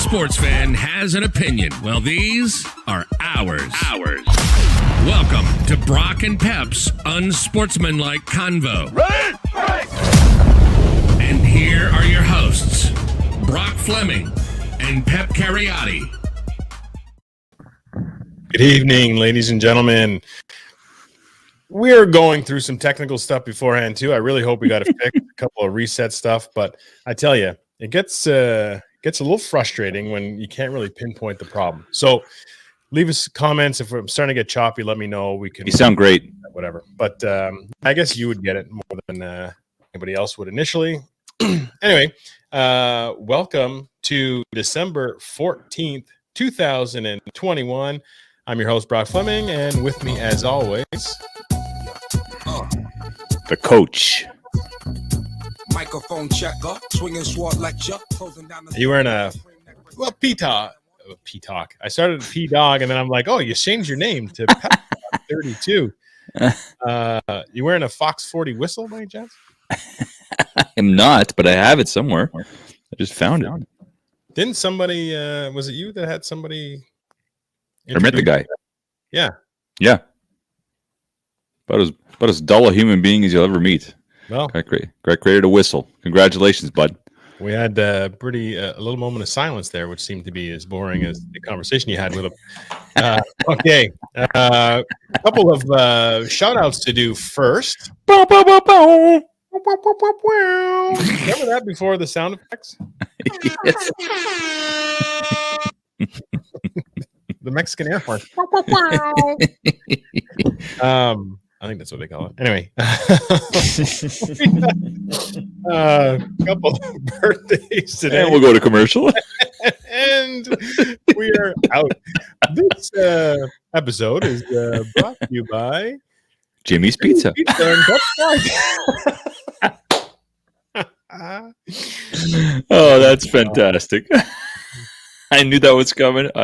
sports fan has an opinion. Well, these are ours. Welcome to Brock and Pep's Unsportsmanlike Convo. Ready? Right. And here are your hosts, Brock Fleming and Pep Cariotti. Good evening, ladies and gentlemen. We're going through some technical stuff beforehand, too. I really hope we got to fix a couple of reset stuff, but I tell you, it gets a little frustrating when you can't really pinpoint the problem. So leave us comments. If I'm starting to get choppy, let me know. We can. You sound great. Whatever. But I guess you would get it more than anybody else would initially. Anyway, welcome to December 14th, 2021. I'm your host, Brock Fleming, and with me, as always, The coach. Microphone checker, swinging sword lecture, closing down the. you wearing a P-Talk. I started P-Dog, and then I'm like, oh, you changed your name to Pep 32. You wearing a Fox 40 whistle by any chance? I am not, but I have it somewhere. I just found it. Didn't somebody, was it you that had somebody? I met the guy. Yeah. Yeah. About as dull a human being as you'll ever meet. Well, I created a whistle. Congratulations, bud. we had a little moment of silence there, which seemed to be as boring as the conversation you had with him. Okay. A couple of shout outs to do first. Remember that before the sound effects? Yes. The Mexican Air Force. I think that's what they call it. Anyway, a couple of birthdays today. And we'll go to commercial. And we are out. This episode is brought to you by Jimmy's Pizza. Oh, that's fantastic. I knew that was coming. All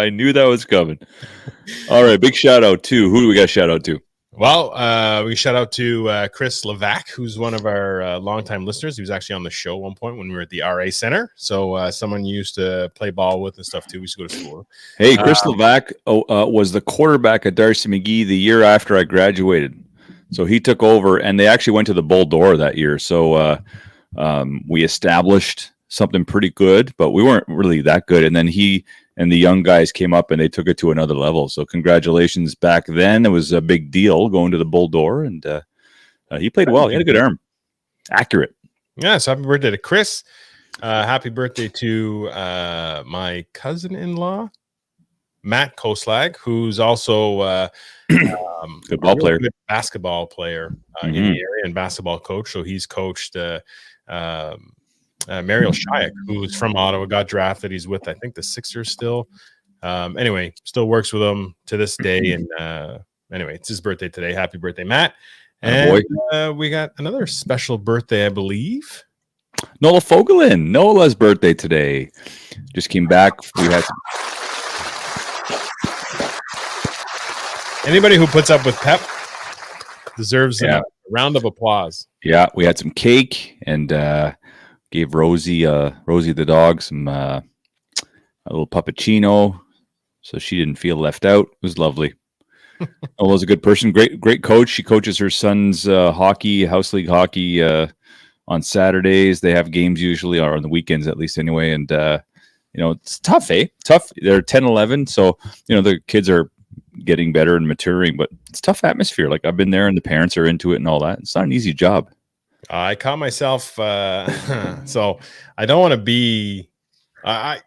right, big shout out to who do we got to shout out to? Well, we shout out to Chris Levac, who's one of our longtime listeners. He was actually on the show at one point when we were at the RA Center. So someone you used to play ball with and stuff too. We used to go to school. Hey, Chris Levac was the quarterback at Darcy McGee the year after I graduated. So he took over, and they actually went to the Bull Door that year. So we established something pretty good, but we weren't really that good. And then he and the young guys came up and they took it to another level. So congratulations back then. It was a big deal going to the Bull Door, and he played well. He had a good arm. Accurate. Yeah, so happy birthday to Chris. Happy birthday to my cousin-in-law, Matt Koslag, who's also Good ball player. Good basketball player in the area and basketball coach. So he's coached Mariel Shayak, who's from Ottawa, got drafted. He's with, I think, the Sixers still. Anyway, still works with them to this day. And anyway, it's his birthday today. Happy birthday, Matt. And we got another special birthday, I believe. Nola Fogelin. Nola's birthday today. Just came back. We had some. Anybody who puts up with Pep deserves a round of applause. Yeah, we had some cake and gave Rosie the dog some a little puppuccino, so she didn't feel left out. It was lovely. Nola's a good person. Great coach. She coaches her son's hockey, house league hockey, on Saturdays. They have games usually, or on the weekends at least anyway. And it's tough, eh? Tough. They're 10, 11, so the kids are getting better and maturing, but it's a tough atmosphere. Like, I've been there and the parents are into it and all that. It's not an easy job. I caught myself so I don't want to be that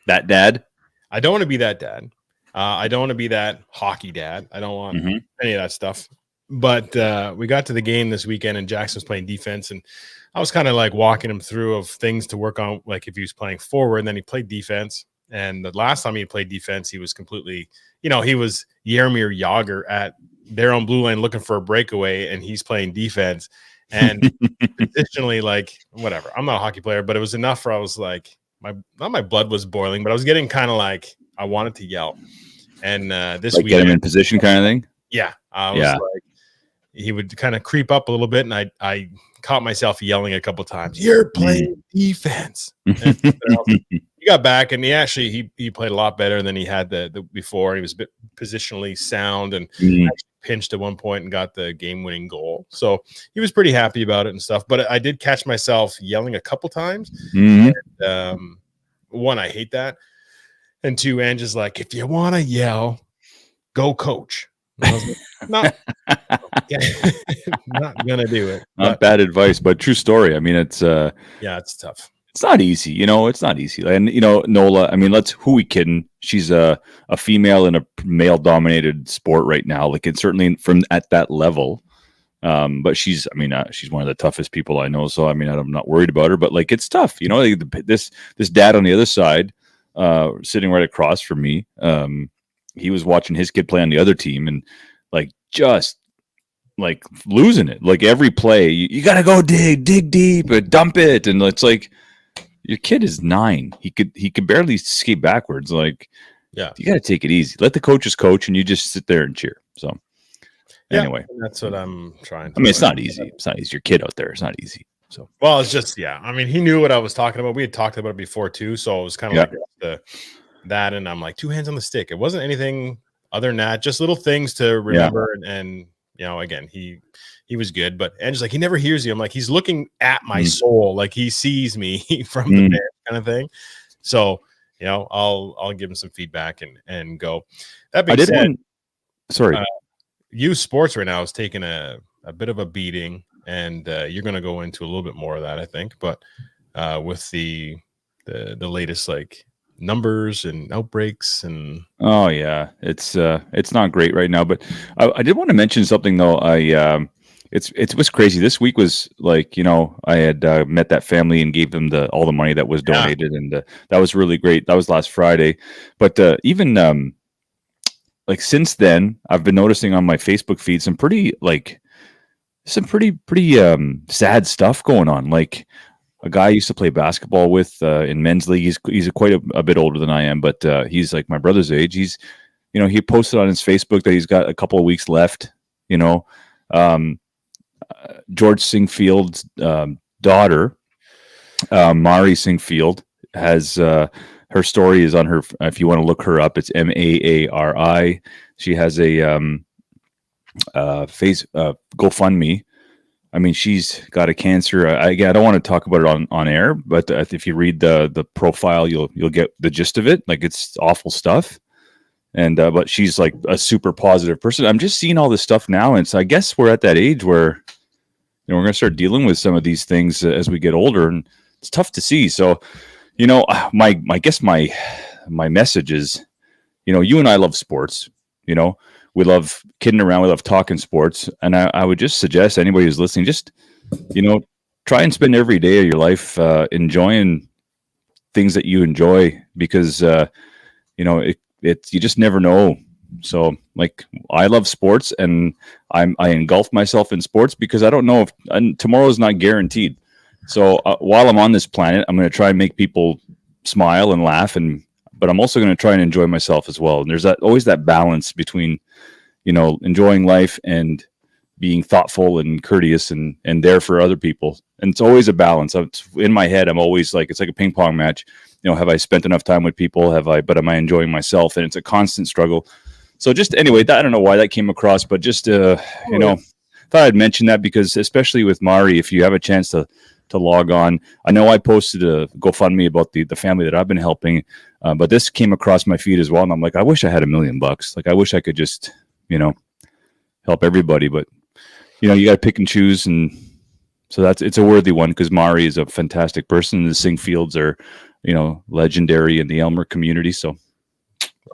dad. I don't want to be that dad. I don't want to be that hockey dad. I don't want any of that stuff. But we got to the game this weekend and Jackson was playing defense, and I was kind of like walking him through of things to work on, like if he was playing forward, and then he played defense. And the last time he played defense, he was completely, he was Jaromir Jagr at their own blue line looking for a breakaway, and he's playing defense. And positionally, like, whatever. I'm not a hockey player, but it was enough where I was like, my blood was boiling, but I was getting kind of like, I wanted to yell. And this week, get him in position kind of thing. Yeah. I was like, he would kind of creep up a little bit, and I caught myself yelling a couple times, "You're playing defense." And he got back, and he played a lot better than he had the before. He was a bit positionally sound, and actually pinched at one point and got the game-winning goal. So he was pretty happy about it and stuff. But I did catch myself yelling a couple times. And, one, I hate that, and two, Ange is like, if you want to yell, go coach. And I was like, not gonna do it. Not bad advice, but true story. I mean, it's it's tough. It's not easy, it's not easy. And Nola, I mean, who we kidding? She's a female in a male dominated sport right now. Like, it's certainly from at that level. But she's one of the toughest people I know. So I mean, I'm not worried about her, but like, it's tough. This dad on the other side, sitting right across from me, he was watching his kid play on the other team, and like, just like losing it. Like, every play, you got to go dig deep, dump it. And it's like, your kid is 9. He could barely skate backwards. Like, you got to take it easy. Let the coaches coach, and you just sit there and cheer. So anyway, that's what I'm trying to. I mean, it's not easy. It's not easy. Your kid out there, it's not easy. So, well, it's just, I mean, he knew what I was talking about. We had talked about it before too. So it was kind of like that. And I'm like, 2 hands on the stick. It wasn't anything other than that, just little things to remember. And again, he was good, but Ange's like, he never hears you. I'm like, he's looking at my soul, like he sees me from the bench, kind of thing. So, I'll give him some feedback and go. That being said, youth sports right now is taking a bit of a beating, and you're going to go into a little bit more of that, I think. But with the latest like numbers and outbreaks and it's not great right now. But I did want to mention something though. It was crazy. This week was like, I had met that family and gave them all the money that was donated, and that was really great. That was last Friday. But even like since then, I've been noticing on my Facebook feed some pretty sad stuff going on. Like, a guy I used to play basketball with in men's league. He's quite a bit older than I am, but he's like my brother's age. He's, he posted on his Facebook that he's got a couple of weeks left. George Singfield's daughter, Mari Singfield, has her story is on her. If you want to look her up, it's Maari. She has a GoFundMe. I mean, she's got a cancer. I don't want to talk about it on air, but if you read the profile, you'll get the gist of it. Like, it's awful stuff. And but she's like a super positive person. I'm just seeing all this stuff now, and so I guess we're at that age where we're going to start dealing with some of these things as we get older, and it's tough to see. So, my message is, you and I love sports. We love kidding around. We love talking sports. And I would just suggest anybody who's listening, just, try and spend every day of your life enjoying things that you enjoy, because, you just never know. So, like, I love sports, and I engulf myself in sports because I don't know if tomorrow is not guaranteed. So while I'm on this planet, I'm going to try and make people smile and laugh, but I'm also going to try and enjoy myself as well. And there's always that balance between, enjoying life and being thoughtful and courteous and there for other people. And it's always a balance. In my head, I'm always like, it's like a ping pong match. Have I spent enough time with people? But am I enjoying myself? And it's a constant struggle. So just anyway, I don't know why that came across, but just, thought I'd mention that, because especially with Mari, if you have a chance to log on, I know I posted a GoFundMe about the family that I've been helping, but this came across my feed as well. And I'm like, I wish I had $1 million. Like, I wish I could just, help everybody, but you got to pick and choose. And so it's a worthy one, because Mari is a fantastic person. The Singfields are, legendary in the Elmer community. So,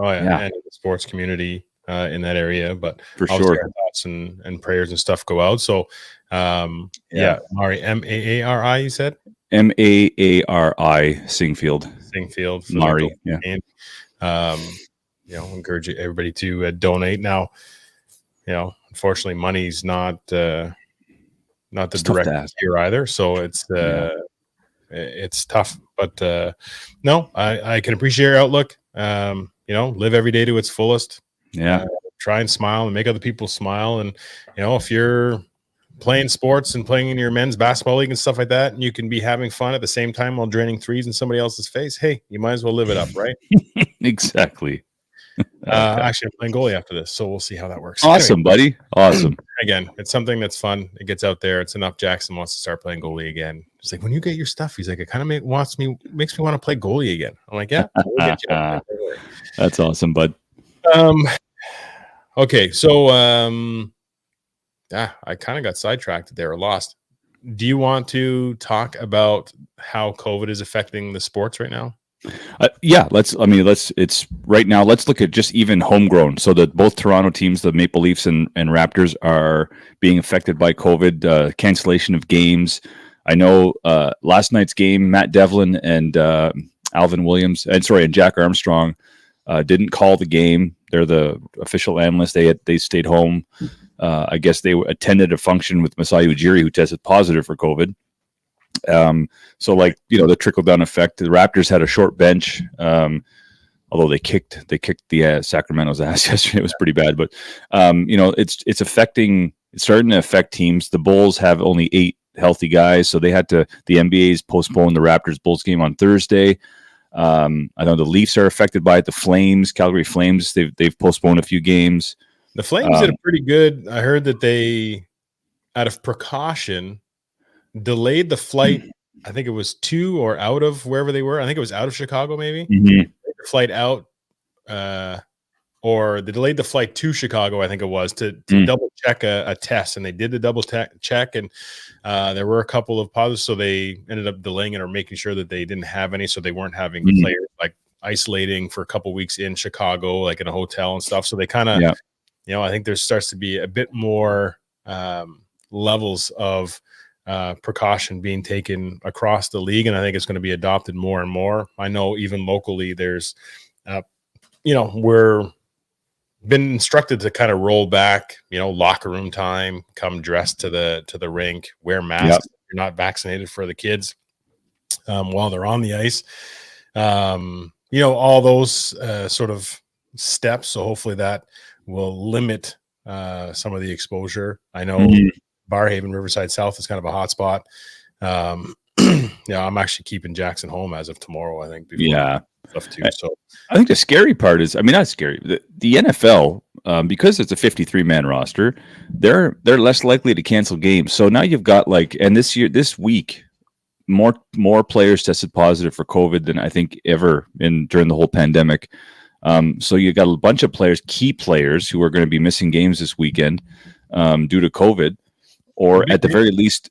and the sports community in that area. But for sure, our thoughts and prayers and stuff go out. So, Mari, Maari, you said? Maari, Singfield. Mari, encourage everybody to donate. Now, unfortunately, money's not the direct here either. So it's tough. But no, I can appreciate your outlook. Live every day to its fullest. Yeah. Try and smile and make other people smile. And if you're playing sports and playing in your men's basketball league and stuff like that, and you can be having fun at the same time while draining threes in somebody else's face, hey, you might as well live it up, right? Exactly. Actually, I'm playing goalie after this, so we'll see how that works. Awesome, buddy. Awesome. Again, it's something that's fun. It gets out there. It's enough. Jackson wants to start playing goalie again. He's like, when you get your stuff, he's like, it kind of makes me want to play goalie again. I'm like, yeah, we'll get you. That's awesome, bud. Okay, so I kind of got sidetracked there or lost. Do you want to talk about how COVID is affecting the sports right now? Yeah, let's it's right now. Let's look at just even homegrown. So that both Toronto teams, the Maple Leafs and Raptors, are being affected by COVID, cancellation of games. I know last night's game, Matt Devlin and Alvin Williams, and Jack Armstrong didn't call the game. They're the official analysts. They stayed home. I guess they attended a function with Masai Ujiri, who tested positive for COVID. So the trickle down effect. The Raptors had a short bench, although they kicked the Sacramento's ass yesterday. It was pretty bad, but it's starting to affect teams. The Bulls have only 8 healthy guys, so the NBA's postponed the Raptors Bulls game on Thursday. I know the Leafs are affected by it. The Flames, Calgary Flames, they've postponed a few games. The Flames did a pretty good. I heard that they, out of precaution, delayed the flight. I think it was to or out of wherever they were. I think it was out of Chicago, maybe. Mm-hmm. The flight out, or they delayed the flight to Chicago. I think it was to double check a test, and they did the double check, and there were a couple of positives, so they ended up delaying it or making sure that they didn't have any, so they weren't having players like isolating for a couple weeks in Chicago, like in a hotel and stuff. So they kind of, I think there starts to be a bit more levels of precaution being taken across the league, and I think it's going to be adopted more and more. I know even locally there's we're been instructed to kind of roll back, locker room time, come dressed to the rink, wear masks if you're not vaccinated for the kids while they're on the ice. All those sort of steps, so hopefully that will limit some of the exposure. I know Barhaven, Riverside South is kind of a hot spot. I'm actually keeping Jackson home as of tomorrow, I think. Stuff too. So I think the scary part is, not scary. The NFL, because it's a 53-man roster, they're less likely to cancel games. So now you've got this week, more players tested positive for COVID than I think ever during the whole pandemic. So you got a bunch of key players who are going to be missing games this weekend due to COVID, or at the very least,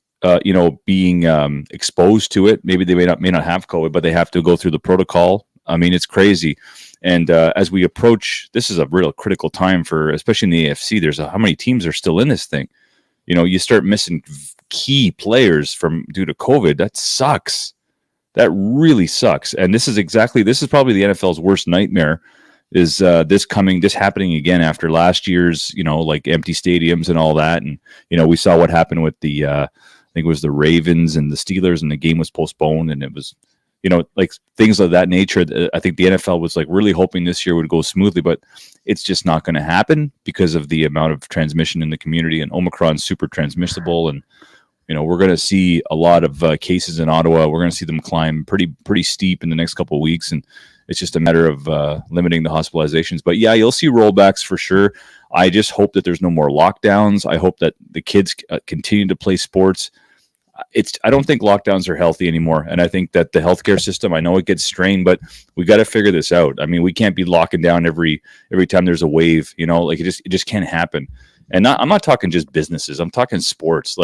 being exposed to it. Maybe they may not have COVID, but they have to go through the protocol. It's crazy. And as we approach, this is a real critical time especially in the AFC. How many teams are still in this thing? You start missing key players due to COVID. That sucks. That really sucks. And this is probably the NFL's worst nightmare. Is this happening again after last year's, empty stadiums and all that. And, we saw what happened with I think it was the Ravens and the Steelers, and the game was postponed, and it was, things of that nature. I think the NFL was really hoping this year would go smoothly, but it's just not going to happen because of the amount of transmission in the community, and Omicron's super transmissible. And, we're going to see a lot of cases in Ottawa. We're going to see them climb pretty steep in the next couple of weeks. And it's just a matter of limiting the hospitalizations. But yeah, you'll see rollbacks for sure. I just hope that there's no more lockdowns. I hope that the kids continue to play sports. I don't think lockdowns are healthy anymore. And I think that the healthcare system, I know it gets strained, but we got to figure this out. We can't be locking down every time there's a wave, it just can't happen. And I'm not talking just businesses. I'm talking sports.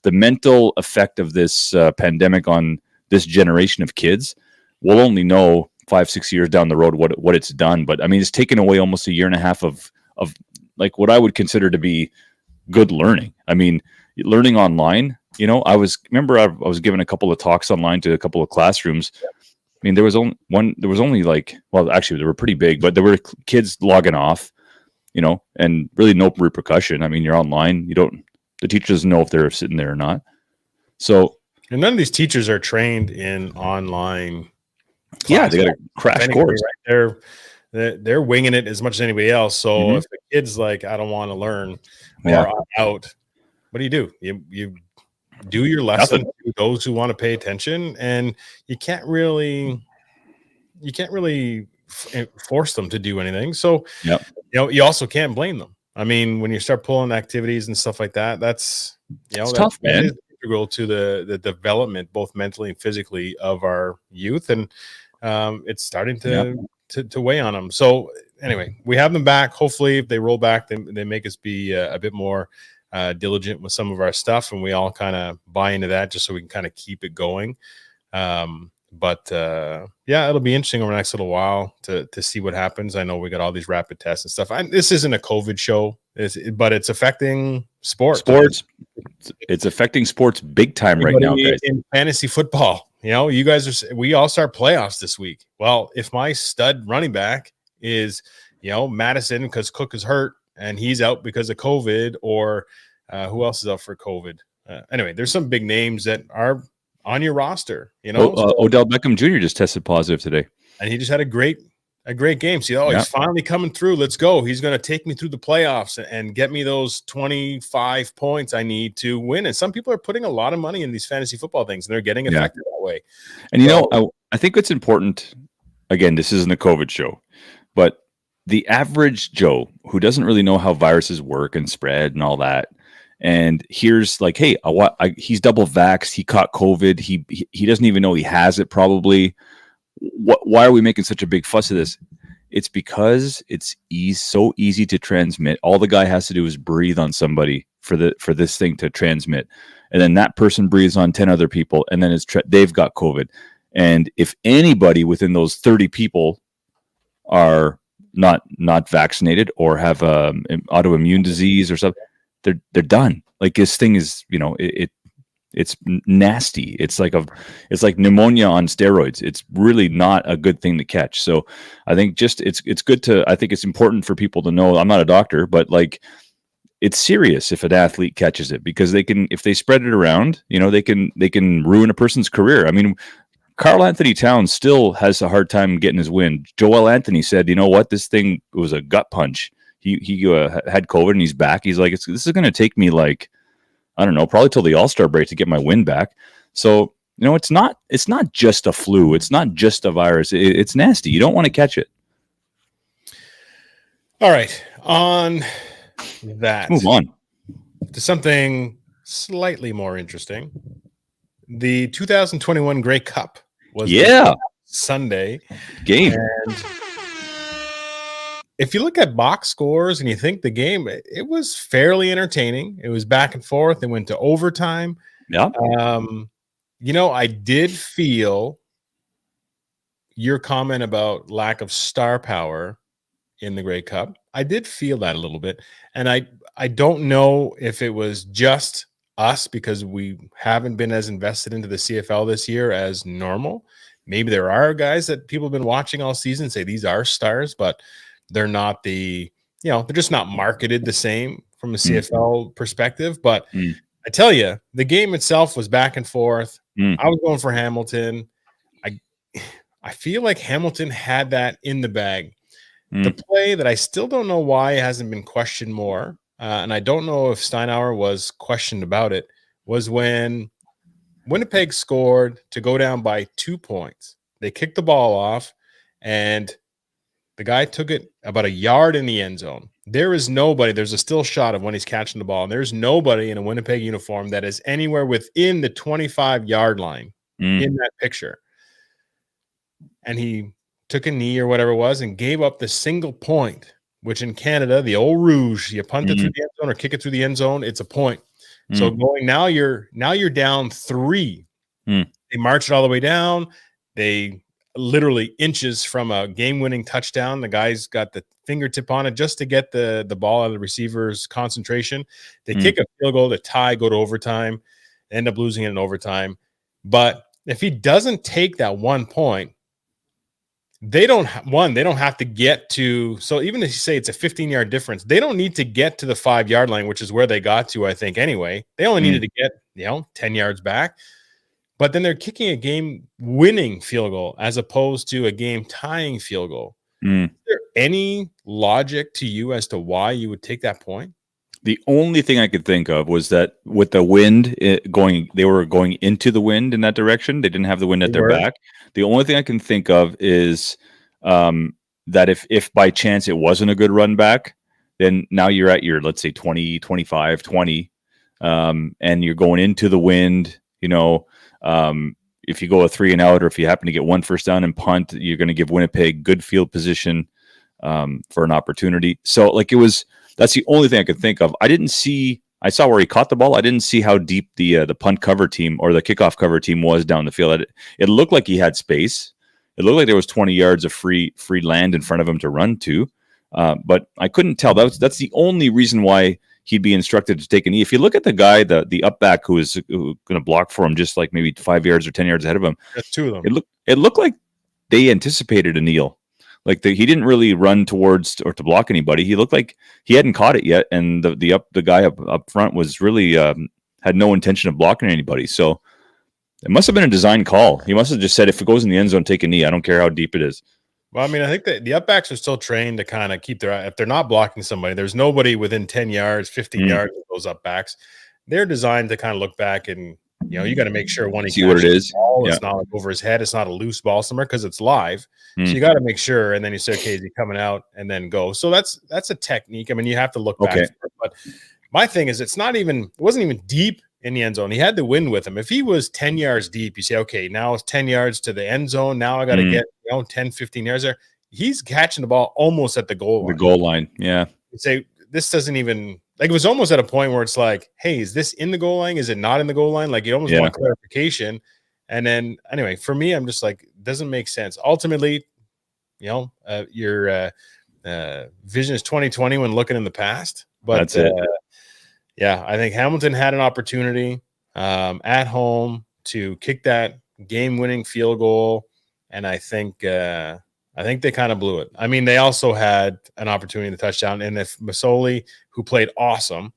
The mental effect of this pandemic on this generation of kids, we'll only know 5-6 years down the road what it's done. But it's taken away almost a year and a half of what I would consider to be good learning. Learning online. I was giving a couple of talks online to a couple of classrooms. There was only actually they were pretty big, but there were kids logging off, and really no repercussion. You're online. The teacher doesn't know if they're sitting there or not. So, and none of these teachers are trained in online. Yeah, they got a crash course. Right? They're winging it as much as anybody else. So if the kid's like, I don't want to learn, or I'm out, what do? You do your lesson to those who want to pay attention, and you can't really force them to do anything. So, you also can't blame them. I mean, when you start pulling activities and stuff like that, that's it's tough, man. That is integral to the development, both mentally and physically, of our youth, and it's starting to weigh on them. So anyway, we have them back. Hopefully, if they roll back, they make us be a bit more diligent with some of our stuff, and we all kind of buy into that, just so we can kind of keep it going. But it'll be interesting over the next little while to see what happens. I know we got all these rapid tests and stuff. This isn't a COVID show, but it's affecting sports. It's affecting sports big time right now, guys. In fantasy football, you guys we all start playoffs this week. Well, if my stud running back is, Madison, because Cook is hurt and he's out because of COVID, or who else is out for COVID? Anyway, there's some big names that are on your roster, Odell Beckham Jr. just tested positive today, and he just had a great game. See, he's finally coming through. Let's go. He's going to take me through the playoffs and get me those 25 points I need to win. And some people are putting a lot of money in these fantasy football things, and they're getting affected that way. And I think it's important. Again, this isn't a COVID show, but the average Joe who doesn't really know how viruses work and spread and all that, and here's like, hey, he's double vaxxed. He caught COVID. He doesn't even know he has it probably. Why are we making such a big fuss of this? It's because it's so easy to transmit. All the guy has to do is breathe on somebody for this thing to transmit. And then that person breathes on 10 other people, and then they've got COVID. And if anybody within those 30 people are not vaccinated or have autoimmune disease or something, they're done. Like, this thing is, it's nasty. It's like pneumonia on steroids. It's really not a good thing to catch. So I think it's good I think it's important for people to know. I'm not a doctor, but like, it's serious if an athlete catches it, because if they spread it around, they can ruin a person's career. I mean, Karl Anthony Towns still has a hard time getting his win. Joel Anthony said, you know what, this thing was a gut punch. He had COVID and he's back. He's like, this is going to take me like, I don't know, probably till the All-Star break to get my win back. So, it's not just a flu. It's not just a virus. It's nasty. You don't want to catch it. All right. On that, let's move on to something slightly more interesting. The 2021 Grey Cup was Sunday game. And if you look at box scores and you think the game, it was fairly entertaining. It was back and forth. It went to overtime. Yeah. I did feel your comment about lack of star power in the Grey Cup. I did feel that a little bit. And I don't know if it was just us because we haven't been as invested into the CFL this year as normal. Maybe there are guys that people have been watching all season say these are stars, but they're not they're just not marketed the same from a CFL perspective. But I tell you, the game itself was back and forth. I was going for Hamilton. I feel like Hamilton had that in the bag. The play that I still don't know why it hasn't been questioned more, and I don't know if Steinauer was questioned about it, was when Winnipeg scored to go down by 2 points. They kicked the ball off, and the guy took it about a yard in the end zone. There is nobody. There's a still shot of when he's catching the ball, and there's nobody in a Winnipeg uniform that is anywhere within the 25-yard line in that picture. And he took a knee or whatever it was and gave up the single point, which in Canada, the old rouge, you punt it through the end zone or kick it through the end zone, it's a point. So now you're down 3. They march it all the way down. They literally inches from a game-winning touchdown. The guy's got the fingertip on it just to get the ball out of the receiver's concentration. They kick a field goal to tie, go to overtime, end up losing it in overtime. But if he doesn't take that 1 point, they don't have to get to, so even if you say it's a 15-yard difference, they don't need to get to the 5-yard line, which is where they got to, I think, anyway. They only needed to get 10 yards back. But then they're kicking a game-winning field goal as opposed to a game-tying field goal. Is there any logic to you as to why you would take that point? The only thing I could think of was that with the wind they were going into the wind in that direction. They didn't have the wind at their back. The only thing I can think of is that if by chance it wasn't a good run back, then now you're at your, let's say 20, 25, 20, and you're going into the wind, if you go a 3 and out, or if you happen to get one first down and punt, you're going to give Winnipeg good field position for an opportunity. So that's the only thing I could think of. I saw where he caught the ball. I didn't see how deep the punt cover team or the kickoff cover team was down the field. It looked like he had space. It looked like there was 20 yards of free land in front of him to run to. But I couldn't tell. That's the only reason why he'd be instructed to take a knee. If you look at the guy, the up back who is going to block for him, just like maybe 5 yards or 10 yards ahead of him. That's two of them. It looked like they anticipated a kneel. Like he didn't really run towards or to block anybody. He looked like he hadn't caught it yet, and the guy up front was really had no intention of blocking anybody. So it must have been a design call. He must have just said, if it goes in the end zone, take a knee. I don't care how deep it is. Well, I mean, I think that the upbacks are still trained to kind of keep if they're not blocking somebody, there's nobody within 10 yards, 15 yards of those upbacks. They're designed to kind of look back and, you got to make sure when he see what it is. It's not like over his head. It's not a loose ball somewhere because it's live. So you got to make sure. And then you say, okay, is he coming out and then go? So that's a technique. I mean, you have to look back. But my thing is, it wasn't even deep in the end zone. He had the wind with him. If he was 10 yards deep, you say, okay, now it's 10 yards to the end zone. Now I got to get 10, 15 yards there. He's catching the ball almost at the goal line. The goal line, yeah. You say, this doesn't even, like, it was almost at a point where it's like, hey, is this in the goal line? Is it not in the goal line? Like, you almost want clarification. And then, anyway, for me, I'm just like, it doesn't make sense. Ultimately, your vision is 2020 when looking in the past. But that's it. I think Hamilton had an opportunity at home to kick that game-winning field goal, and I think they kind of blew it. I mean, they also had an opportunity to touchdown, and if Masoli, who played awesome,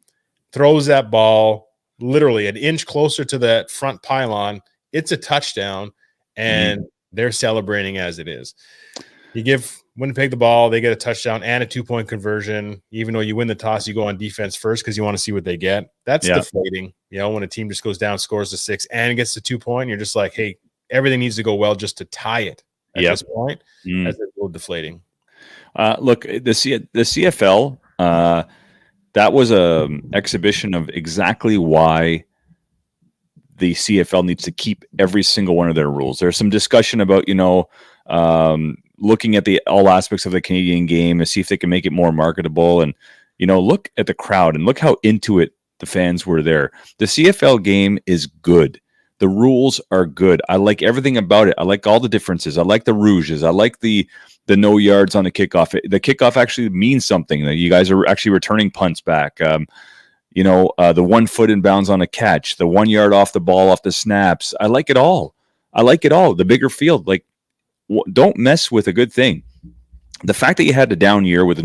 throws that ball literally an inch closer to that front pylon, it's a touchdown, and they're celebrating as it is. You give Winnipeg the ball, they get a touchdown and a 2-point conversion. Even though you win the toss, you go on defense first because you want to see what they get. That's deflating. When a team just goes down, scores the 6, and gets the 2-point, you're just like, hey, everything needs to go well just to tie it at this point. That's a little deflating. Look, the CFL, that was an exhibition of exactly why the CFL needs to keep every single one of their rules. There's some discussion about, looking at all aspects of the Canadian game and see if they can make it more marketable. And, look at the crowd and look how into it the fans were there. The CFL game is good. The rules are good. I like everything about it. I like all the differences. I like the rouges. I like the no yards on the kickoff. The kickoff actually means something. That you guys are actually returning punts back. The 1 foot in bounds on a catch, the 1 yard off the ball, off the snaps. I like it all. The bigger field. Like, don't mess with a good thing. The fact that you had a down year with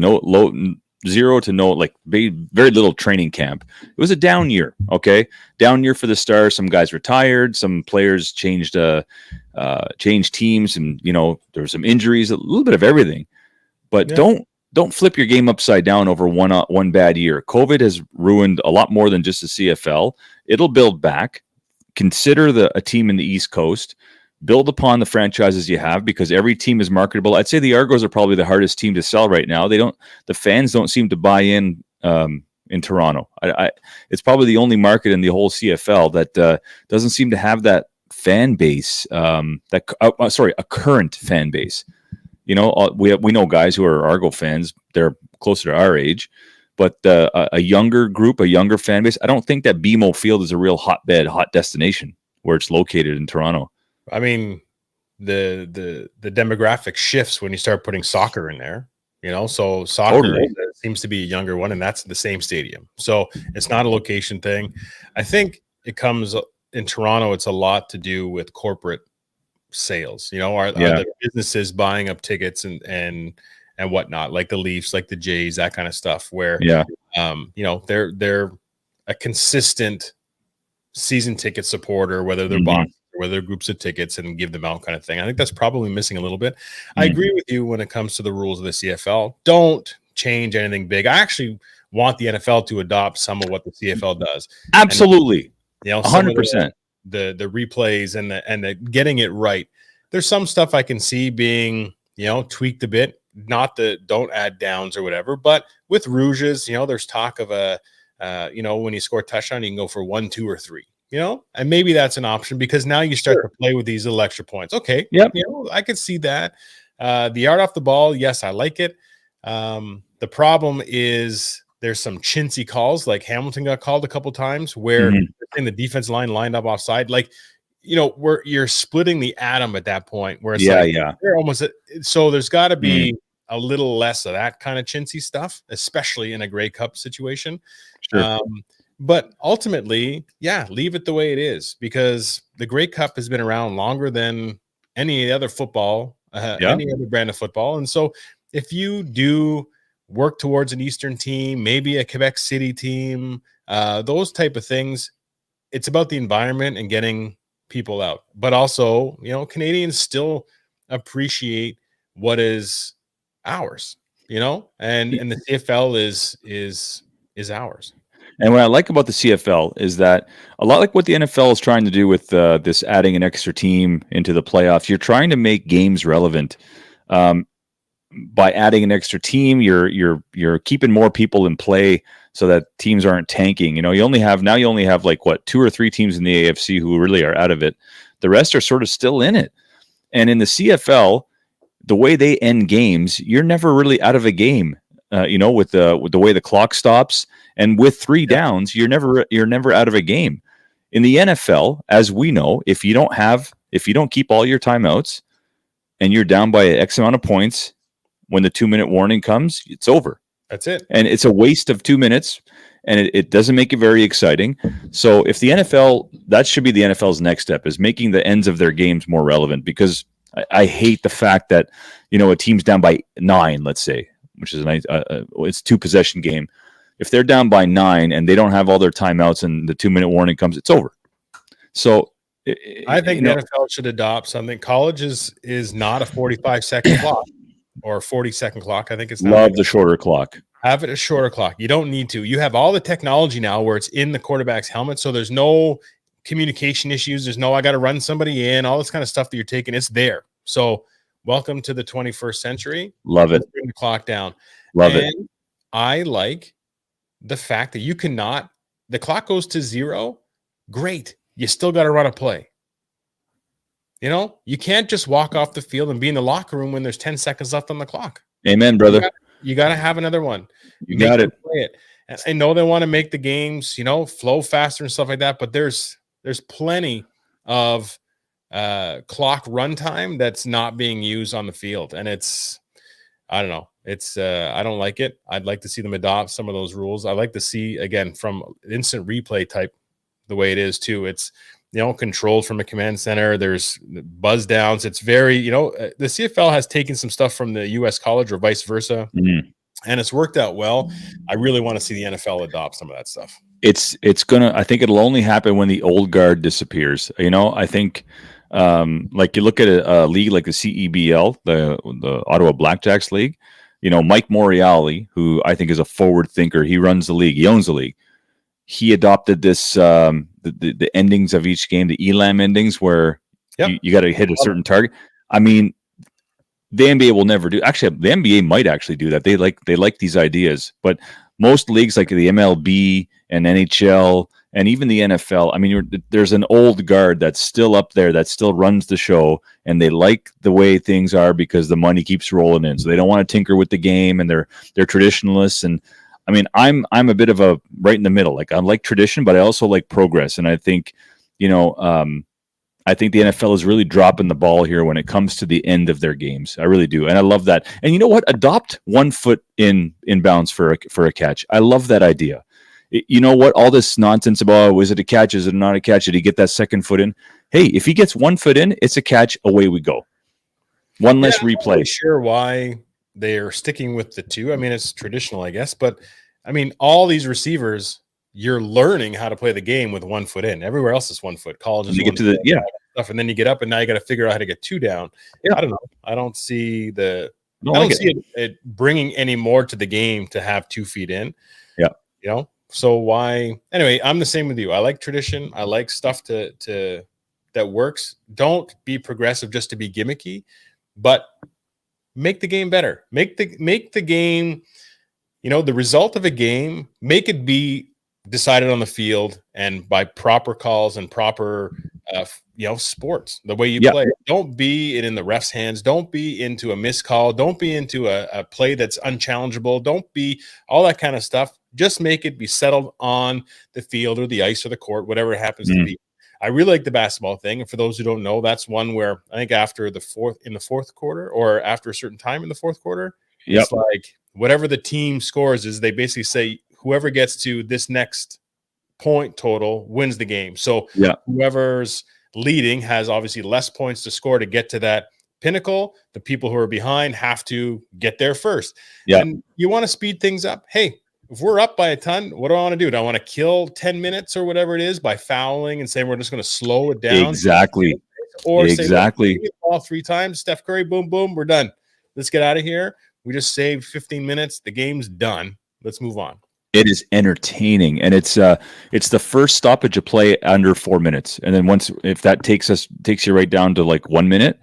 zero to no, like very little training camp. It was a down year. Okay. Down year for the Stars. Some guys retired. Some players changed teams, and, there were some injuries, a little bit of everything, but don't flip your game upside down over one bad year. COVID has ruined a lot more than just the CFL. It'll build back. Consider a team in the East Coast. Build upon the franchises you have, because every team is marketable. I'd say the Argos are probably the hardest team to sell right now. The fans don't seem to buy in Toronto. It's probably the only market in the whole CFL that doesn't seem to have that fan base. A current fan base. We know guys who are Argo fans. They're closer to our age, but a younger group, a younger fan base. I don't think that BMO Field is a real hot destination where it's located in Toronto. I mean, the demographic shifts when you start putting soccer in there, so soccer seems to be a younger one, and that's the same stadium. So it's not a location thing. I think it comes in Toronto. It's a lot to do with corporate sales, are the businesses buying up tickets and whatnot, like the Leafs, like the Jays, that kind of stuff, where, they're a consistent season ticket supporter, whether they're buying or whether groups of tickets and give them out kind of thing. I think that's probably missing a little bit. I agree with you when it comes to the rules of the CFL. Don't change anything big. I actually want the NFL to adopt some of what the CFL does. Absolutely. And, 100%. The replays and the getting it right. There's some stuff I can see being, tweaked a bit. Not don't add downs or whatever, but with rouges, there's talk of when you score a touchdown, you can go for 1, 2, or 3. And maybe that's an option because now you start to play with these little extra points. Okay. Yep. I could see that. The yard off the ball. Yes, I like it. The problem is there's some chintzy calls, like Hamilton got called a couple times where the defense line lined up offside. Like, where you're splitting the atom at that point where it's they're almost so there's got to be a little less of that kind of chintzy stuff, especially in a Grey Cup situation. Sure. But ultimately, leave it the way it is because the Grey Cup has been around longer than any other football, any other brand of football. And so if you do work towards an Eastern team, maybe a Quebec City team, those type of things, it's about the environment and getting people out. But also, Canadians still appreciate what is ours, and the CFL is ours. And what I like about the CFL is that a lot like what the NFL is trying to do with this adding an extra team into the playoffs, you're trying to make games relevant. By adding an extra team, you're keeping more people in play so that teams aren't tanking. You only have like 2 or 3 teams in the AFC who really are out of it. The rest are sort of still in it. And in the CFL, the way they end games, you're never really out of a game. With the way the clock stops, and with 3 downs, you're never out of a game. In the NFL, as we know, if you don't keep all your timeouts, and you're down by X amount of points, when the 2-minute warning comes, it's over. That's it, and it's a waste of 2 minutes, and it doesn't make it very exciting. So, if the NFL, that should be the NFL's next step, is making the ends of their games more relevant. Because I hate the fact that a team's down by 9, let's say, which is a nice, it's 2-possession game. If they're down by 9 and they don't have all their timeouts and the 2-minute warning comes, it's over. So I think the NFL should adopt something. College is not a 45-second clock or a 40-second clock. I think it's not. Love the shorter clock. Have it a shorter clock. You don't need to. You have all the technology now where it's in the quarterback's helmet, so there's no communication issues. There's no I got to run somebody in, all this kind of stuff that you're taking. It's there. So welcome to the 21st century. Love it. Bring the clock down. Love it. I like the fact that the clock goes to 0. Great. You still got to run a play. You can't just walk off the field and be in the locker room when there's 10 seconds left on the clock. Amen, brother. You got to have another one. You got it. Play it. And I know they want to make the games, flow faster and stuff like that, but there's plenty of clock runtime that's not being used on the field, and I don't know. I don't like it. I'd like to see them adopt some of those rules. I like to see, again, from instant replay type, the way it is too. It's controlled from a command center. There's buzz downs. It's very the CFL has taken some stuff from the U.S. college or vice versa, and it's worked out well. I really want to see the NFL adopt some of that stuff. I think it'll only happen when the old guard disappears. I think. Like you look at a league like the CEBL, the Ottawa Blackjacks League, Mike Moriali, who I think is a forward thinker, he runs the league, he owns the league. He adopted this, the endings of each game, the ELAM endings, where you got to hit a certain target. I mean, the NBA will never do. Actually, the NBA might actually do that. They like these ideas, but most leagues like the MLB and NHL and even the NFL, I mean, there's an old guard that's still up there that still runs the show, and they like the way things are because the money keeps rolling in. So they don't want to tinker with the game, and they're traditionalists. And I mean, I'm a bit of a right in the middle. Like I like tradition, but I also like progress. And I think, I think the NFL is really dropping the ball here when it comes to the end of their games. I really do, and I love that. And you know what? Adopt 1 foot in bounds for a catch. I love that idea. You know what? All this nonsense about, is it a catch? Is it not a catch? Did he get that 2nd foot in? Hey, if he gets 1 foot in, it's a catch. Away we go. One less replay. I'm not sure why they're sticking with the 2. I mean, it's traditional, I guess. But, I mean, all these receivers, you're learning how to play the game with 1 foot in. Everywhere else is 1 foot. College is you get to the stuff, and then you get up, and now you got to figure out how to get 2 down. I don't know. I don't see it bringing any more to the game to have 2 feet in. Yeah. You know, so why? Anyway, I'm the same with you. I like tradition. I like stuff to that works. Don't be progressive just to be gimmicky, but make the game better. Make the game, you know, the result of a game, make it be decided on the field and by proper calls and proper you know, sports, the way you play. Don't be it in the ref's hands. Don't be into a missed call. Don't be into a play that's unchallengeable. Don't be all that kind of stuff. Just make it be settled on the field or the ice or the court, whatever it happens to be. I really like the basketball thing. And for those who don't know, that's one where I think after the fourth quarter or after a certain time in the fourth quarter, it's like whatever the team scores is, they basically say whoever gets to this next point total wins the game. So whoever's leading has obviously less points to score to get to that pinnacle. The people who are behind have to get there first. And you want to speed things up. Hey, if we're up by a ton, what do I want to do? Do I want to kill 10 minutes or whatever it is by fouling and saying we're just going to slow it down? Exactly. Or say, all 3 times, Steph Curry, boom, boom, we're done. Let's get out of here. We just saved 15 minutes. The game's done. Let's move on. It is entertaining, and it's the first stoppage of play under 4 minutes, and then if that takes you right down to like 1 minute,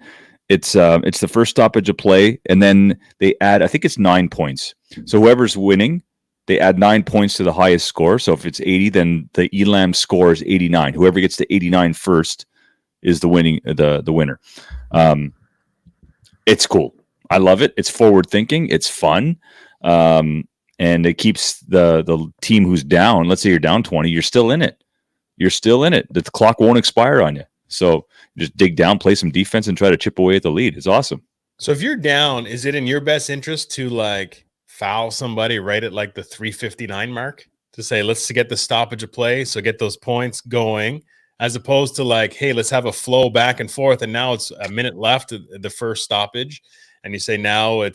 it's the first stoppage of play, and then they add, I think it's 9 points. So whoever's winning, they add 9 points to the highest score. So if it's 80, then the Elam score is 89. Whoever gets to 89 first is the winner. It's cool. I love it. It's forward thinking. It's fun. And it keeps the team who's down, let's say you're down 20, you're still in it. You're still in it. The clock won't expire on you. So just dig down, play some defense, and try to chip away at the lead. It's awesome. So if you're down, is it in your best interest to like foul somebody right at like the 3:59 mark to say, let's get the stoppage of play, so get those points going, as opposed to like, hey, let's have a flow back and forth, and now it's a minute left at the first stoppage, and you say now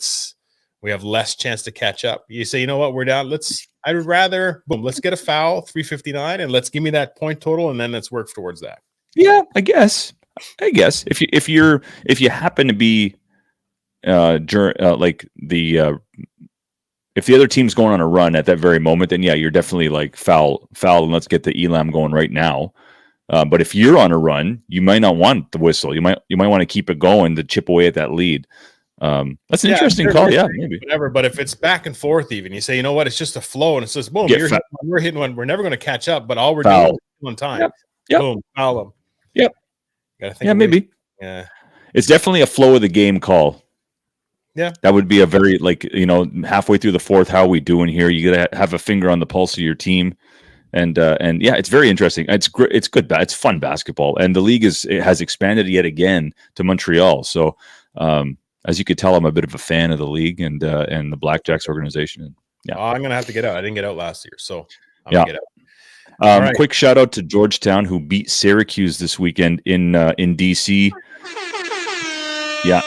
we have less chance to catch up. You say, you know what, we're down. I'd rather, boom, let's get a foul, 3:59, and let's give me that point total, and then let's work towards that. Yeah, I guess if you happen to be if the other team's going on a run at that very moment, then yeah, you're definitely like foul, and let's get the Elam going right now. But if you're on a run, you might not want the whistle. You might want to keep it going to chip away at that lead. That's an interesting call. Yeah, maybe whatever. But if it's back and forth, even you say, you know what, it's just a flow, and it's just boom. We're hitting one. We're never going to catch up, but all we're doing is one time. Yep. Boom, foul them. Yep. Maybe. Yeah. It's definitely a flow of the game call. Yeah. That would be a very halfway through the fourth. How are we doing here? You got to have a finger on the pulse of your team. And yeah, it's very interesting. It's great. It's good. It's fun basketball, and the league has expanded yet again to Montreal. So, as you could tell, I'm a bit of a fan of the league and the Blackjacks organization. And, yeah, I'm gonna have to get out. I didn't get out last year, so I'm gonna get out. Right. Quick shout out to Georgetown, who beat Syracuse this weekend in DC. Yeah,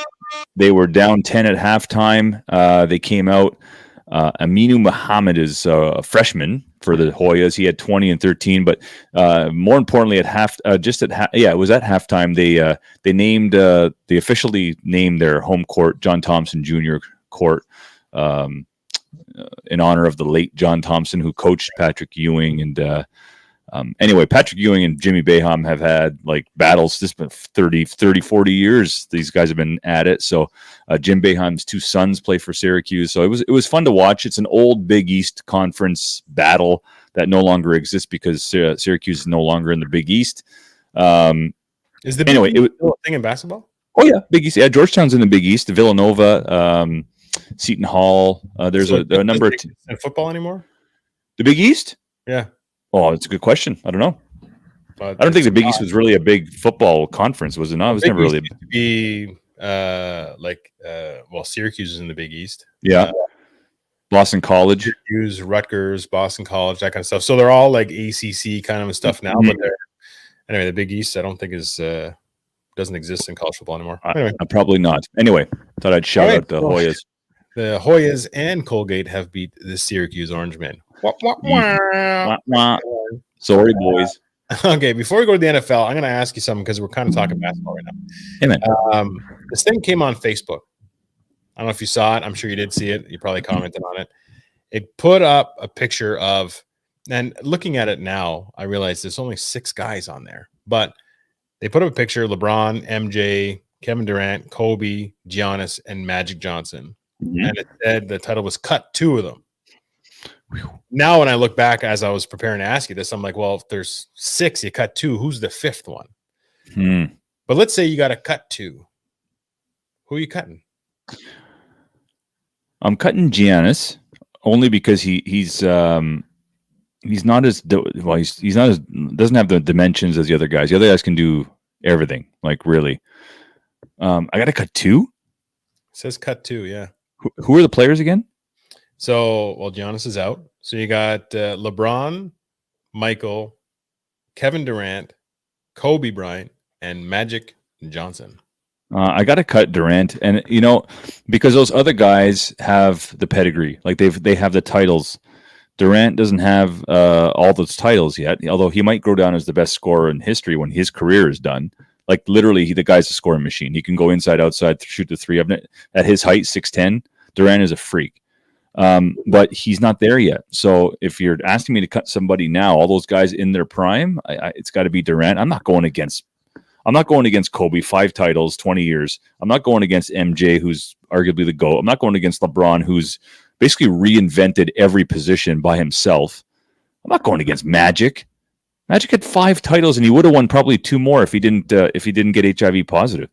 they were down 10 at halftime. They came out. Aminu Muhammad is a freshman for the Hoyas. He had 20 and 13, but more importantly, it was at halftime. They officially named their home court John Thompson Jr. Court in honor of the late John Thompson, who coached Patrick Ewing. And anyway, Patrick Ewing and Jimmy Boeheim have had like battles. This has been 40 years. These guys have been at it. So Jim Boeheim's 2 sons play for Syracuse. So it was fun to watch. It's an old Big East Conference battle that no longer exists because Syracuse is no longer in the Big East. Is the Big East still a thing in basketball? Oh yeah, Big East. Yeah, Georgetown's in the Big East. Villanova, Seton Hall. There's a number of in football anymore. The Big East? Yeah. Oh, it's a good question. I don't know. I don't think the Big East was really a big football conference, was it not? It was never really to be Syracuse is in the Big East. Yeah. Boston College. Syracuse, Rutgers, Boston College, that kind of stuff. So they're all like ACC kind of stuff now, but anyway, the Big East I don't think doesn't exist in college football anymore. Anyway. Probably not. Anyway, thought I'd shout out the Hoyas. The Hoyas and Colgate have beat the Syracuse Orange Men. Sorry, boys. Okay, before we go to the NFL, I'm going to ask you something because we're kind of talking basketball right now. Hey, man. This thing came on Facebook. I don't know if you saw it. I'm sure you did see it. You probably commented on it. It put up a picture of And looking at it now, I realize there's only 6 guys on there, but they put up a picture of LeBron, MJ, Kevin Durant, Kobe, Giannis, and Magic Johnson. Mhm. And it said the title was cut 2 of them. Now, when I look back as I was preparing to ask you this, I'm like, well, if there's 6, you cut 2. Who's the 5th one? But let's say you got to cut 2. Who are you cutting? I'm cutting Giannis only because he's not as he's not as doesn't have the dimensions as the other guys. The other guys can do everything, like really. I got to cut 2. It says cut 2, yeah. Who are the players again? So, well, Giannis is out. So you got LeBron, Michael, Kevin Durant, Kobe Bryant, and Magic Johnson. I got to cut Durant, and because those other guys have the pedigree, like they have the titles. Durant doesn't have all those titles yet, although he might go down as the best scorer in history when his career is done. Like literally, the guy's a scoring machine. He can go inside, outside, shoot the 3 of it at his height, 6'10". Durant is a freak, but he's not there yet. So if you're asking me to cut somebody now, all those guys in their prime, it's got to be Durant. I'm not going against Kobe, 5 titles, 20 years. I'm not going against MJ, who's arguably the GOAT. I'm not going against LeBron, who's basically reinvented every position by himself. I'm not going against Magic. Magic had 5 titles, and he would have won probably 2 more if he didn't get HIV positive.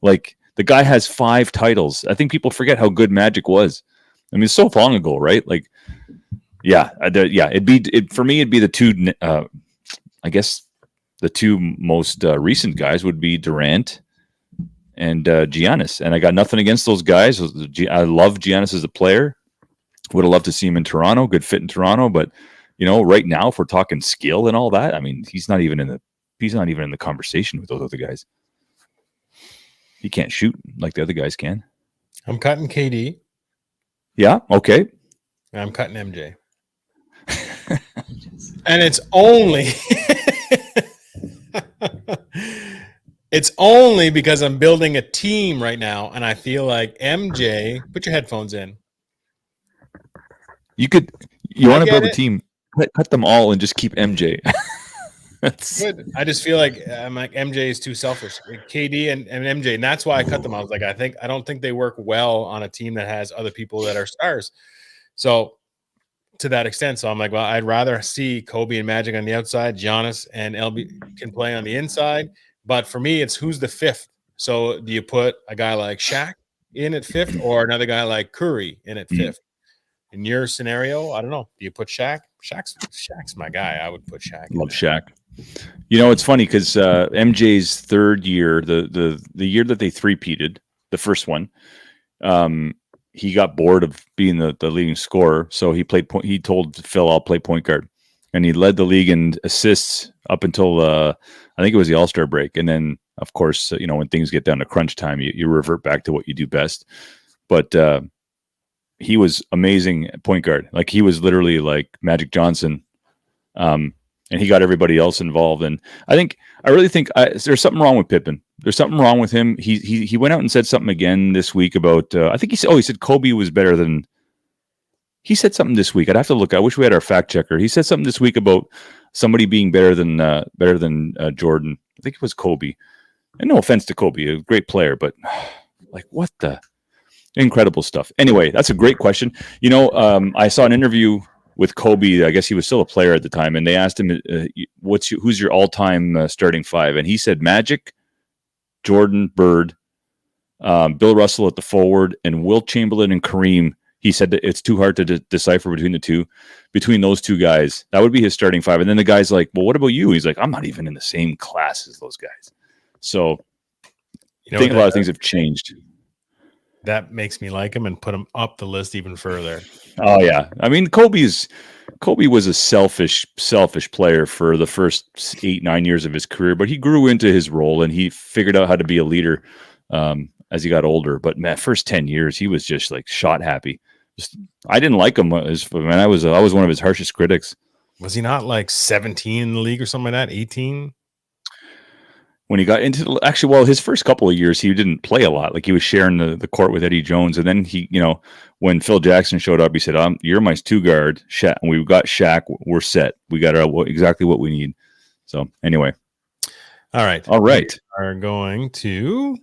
Like, the guy has 5 titles. I think people forget how good Magic was. I mean, it's so long ago, right? Like, for me, it'd be the 2. I guess the 2 most recent guys would be Durant and Giannis, and I got nothing against those guys. I love Giannis as a player. Would have loved to see him in Toronto. Good fit in Toronto, but right now, if we're talking skill and all that, I mean, he's not even in the conversation with those other guys. He can't shoot like the other guys can. I'm cutting KD. Yeah. Okay. And I'm cutting MJ. And it's only because I'm building a team right now, and I feel like MJ. Put your headphones in. You want to build a team? Cut them all and just keep MJ. Good. I just feel like MJ is too selfish. KD and MJ, and that's why I cut them. I was like, I don't think they work well on a team that has other people that are stars. So to that extent, so I'm like, well, I'd rather see Kobe and Magic on the outside, Giannis and LB can play on the inside. But for me, it's who's the 5th. So do you put a guy like Shaq in at 5th or another guy like Curry in at 5th? In your scenario, I don't know. Do you put Shaq? Shaq's my guy. I would put Shaq. Love Shaq. It's funny because MJ's 3rd year, the year that they three-peated, the first one, he got bored of being the leading scorer, so he told Phil, "I'll play point guard," and he led the league in assists up until I think it was the All-Star break, and then of course, when things get down to crunch time, you revert back to what you do best. But he was amazing at point guard. Like, he was literally like Magic Johnson. And he got everybody else involved. And I really think there's something wrong with Pippen. There's something wrong with him. He went out and said something again this week about, I think he said Kobe was better than, he said something this week. I'd have to look. I wish we had our fact checker. He said something this week about somebody being better than Jordan. I think it was Kobe. And no offense to Kobe, a great player, but like, what the incredible stuff. Anyway, that's a great question. I saw an interview with Kobe. I guess he was still a player at the time, and they asked him, who's your all-time starting 5? And he said Magic, Jordan, Bird, Bill Russell at the forward, and Wilt Chamberlain and Kareem. He said that it's too hard to decipher between those 2 guys. That would be his starting 5. And then the guy's like, well, what about you? He's like, I'm not even in the same class as those guys. So I think a lot of things have changed. That makes me like him and put him up the list even further. Oh yeah, I mean Kobe was a selfish player for the first 8-9 years of his career, but he grew into his role and he figured out how to be a leader as he got older. But man, first 10 years he was just like shot happy. I didn't like him. I was one of his harshest critics. Was he not like 17 in the league or something like that? 18? when he got into his first couple of years, he didn't play a lot. Like he was sharing the court with Eddie Jones. And then he, when Phil Jackson showed up, he said, you're my 2 guard, Shaq. And we've got Shaq. We're set. We got exactly what we need. So anyway. All right. We are going to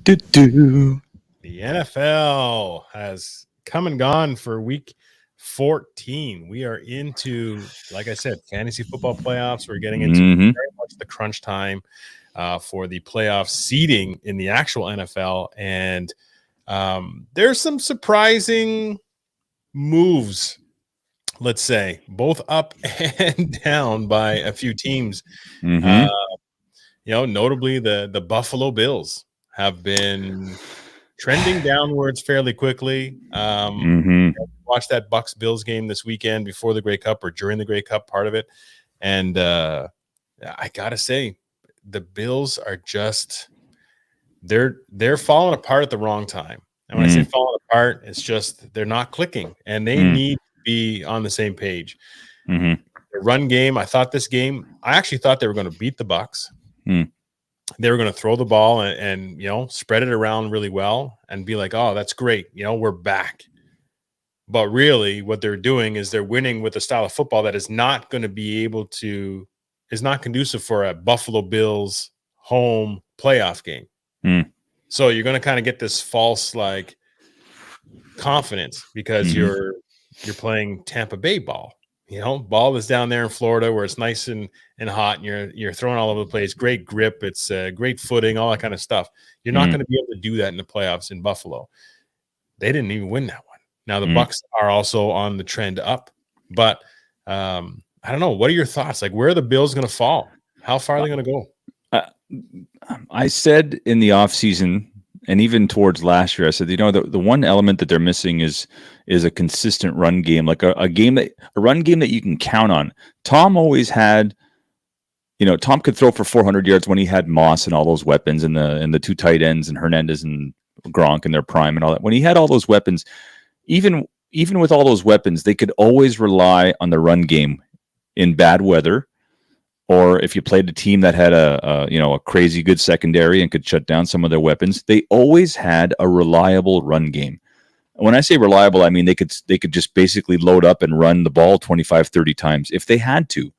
the NFL has come and gone for week 14. We are into, like I said, fantasy football playoffs. We're getting into very much the crunch time for the playoff seeding in the actual NFL. And there's some surprising moves, let's say, both up and down by a few teams. Notably the Buffalo Bills have been trending downwards fairly quickly. Watched that Bucks Bills game this weekend before the Grey Cup or during the Grey Cup, part of it. And I gotta say, the Bills are just they're falling apart at the wrong time. And when I say falling apart, it's just they're not clicking, and they need to be on the same page. The run game, I actually thought they were going to beat the Bucks. They were going to throw the ball and spread it around really well and be like, oh, that's great. We're back. But really what they're doing is they're winning with a style of football that is not going to be is not conducive for a Buffalo Bills home playoff game. So you're going to kind of get this false confidence because you're playing Tampa Bay ball. Ball is down there in Florida where it's nice and hot, and you're throwing all over the place. Great grip, it's great footing, all that kind of stuff. You're not going to be able to do that in the playoffs in Buffalo. They didn't even win that one. Now the Bucks are also on the trend up, but I don't know. What are your thoughts? Where are the Bills going to fall? How far are they going to go? I said in the offseason, and even towards last year, I said, the one element that they're missing is a consistent run game, like a run game that you can count on. Tom always had, Tom could throw for 400 yards when he had Moss and all those weapons and the 2 tight ends and Hernandez and Gronk in their prime and all that. When he had all those weapons, even with all those weapons, they could always rely on the run game in bad weather. Or if you played a team that had a crazy good secondary and could shut down some of their weapons, they always had a reliable run game. When I say reliable, I mean they could just basically load up and run the ball 25, 30 times if they had to.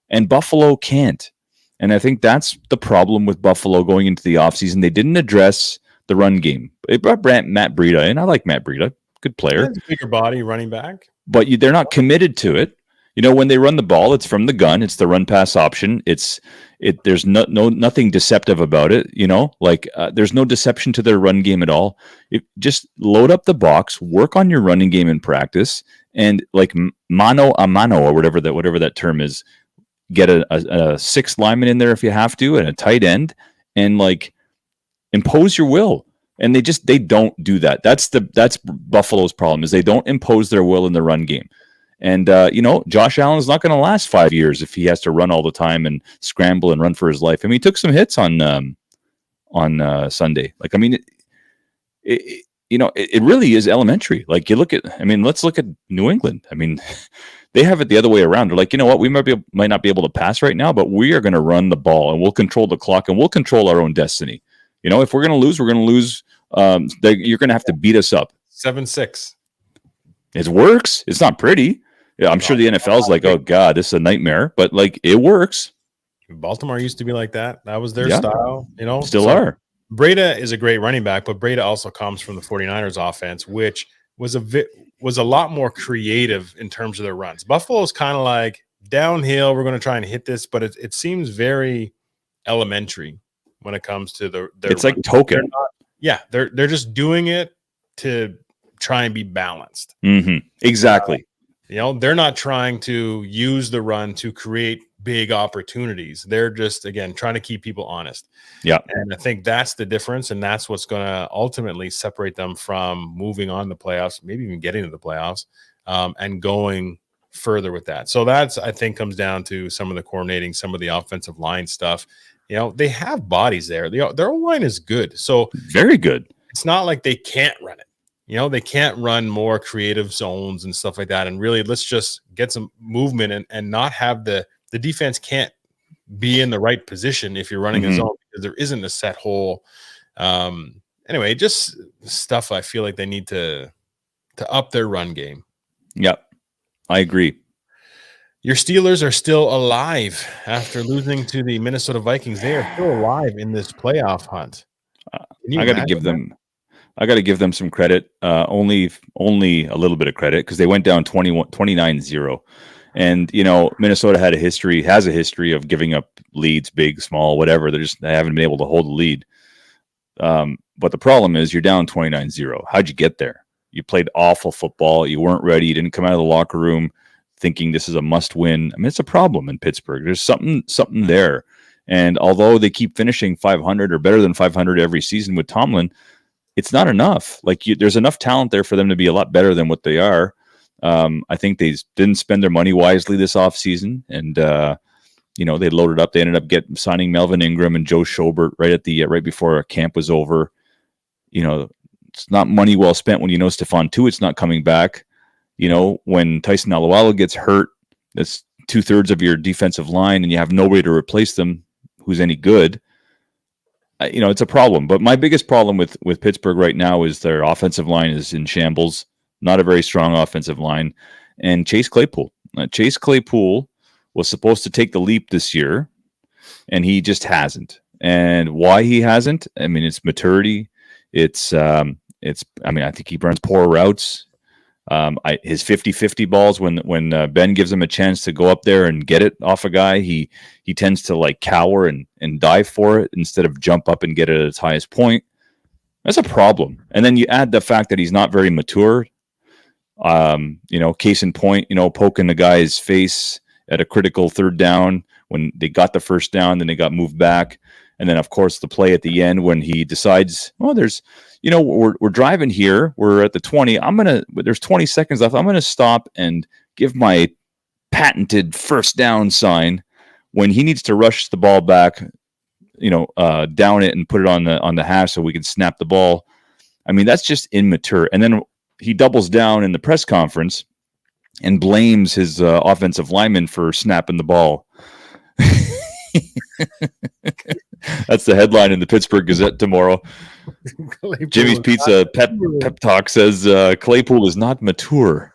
And Buffalo can't. And I think that's the problem with Buffalo going into the offseason. They didn't address the run game. They brought Matt Breida in. I like Matt Breida. Good player. Bigger body running back. But they're not committed to it. When they run the ball, it's from the gun. It's the run pass option. There's nothing deceptive about it. There's no deception to their run game at all. Just load up the box, work on your running game in practice, and mano a mano or whatever that term is. Get a 6 lineman in there if you have to, and a tight end, and impose your will. And they don't do that. That's Buffalo's problem, is they don't impose their will in the run game. And, Josh Allen's not going to last 5 years if he has to run all the time and scramble and run for his life. I mean, he took some hits on Sunday. It really is elementary. Let's look at New England. I mean, they have it the other way around. They're like, you know what? We might not be able to pass right now, but we are going to run the ball and we'll control the clock and we'll control our own destiny. If we're going to lose, we're going to lose. You're going to have to beat us up. 7-6. It works. It's not pretty. Yeah, I'm sure the NFL's like, oh God, this is a nightmare, but it works. Baltimore used to be like that. That was their style, Still are. Breida is a great running back, but Breida also comes from the 49ers offense, which was a lot more creative in terms of their runs. Buffalo's kind of like downhill. We're going to try and hit this, but it seems very elementary when it comes to their it's run. Like token. They're just doing it to try and be balanced. Exactly. They're not trying to use the run to create big opportunities. They're just, again, trying to keep people honest. Yeah. And I think that's the difference. And that's what's going to ultimately separate them from moving on to the playoffs, maybe even getting to the playoffs, and going further with that. So that's, I think, comes down to some of the coordinating, some of the offensive line stuff. They have bodies there. Their O-line is good. So very good. it's not like they can't run it. They can't run more creative zones and stuff like that. And really, let's just get some movement and not have the defense can't be in the right position if you're running a zone because there isn't a set hole. Anyway, just stuff I feel like they need to up their run game. Yep, I agree. Your Steelers are still alive after losing to the Minnesota Vikings. They are still alive in this playoff hunt. I got to give them some credit. Only a little bit of credit because they went down 29-0. And, Minnesota has a history of giving up leads, big, small, whatever. They haven't been able to hold the lead. But the problem is you're down 29-0. How'd you get there? You played awful football. You weren't ready. You didn't come out of the locker room thinking this is a must win. I mean, it's a problem in Pittsburgh. There's something there. And although they keep finishing 500 or better than 500 every season with Tomlin, it's not enough. There's enough talent there for them to be a lot better than what they are. I think they didn't spend their money wisely this offseason. And, they loaded up. They ended up signing Melvin Ingram and Joe Schobert right before camp was over. It's not money well spent when Stephon Tuitt's not coming back. When Tyson Alualu gets hurt, that's 2/3 of your defensive line, and you have nobody to replace them who's any good. It's a problem. But my biggest problem with Pittsburgh right now is their offensive line is in shambles. Not a very strong offensive line. And Chase Claypool. Chase Claypool was supposed to take the leap this year, and he just hasn't. And why he hasn't? I mean, it's maturity. I think he runs poor routes. His 50-50 balls when Ben gives him a chance to go up there and get it off a guy, he tends to cower and dive for it instead of jump up and get it at its highest point. That's a problem. And then you add the fact that he's not very mature. Case in point, poking the guy's face at a critical third down when they got the first down, then they got moved back. And then, of course, the play at the end when he decides, we're driving here. We're at the 20. There's 20 seconds left. I'm going to stop and give my patented first down sign when he needs to rush the ball back, down it and put it on the hash so we can snap the ball. I mean, that's just immature. And then he doubles down in the press conference and blames his offensive lineman for snapping the ball. That's the headline in the Pittsburgh Gazette tomorrow. Jimmy's Pizza pep talk says Claypool is not mature.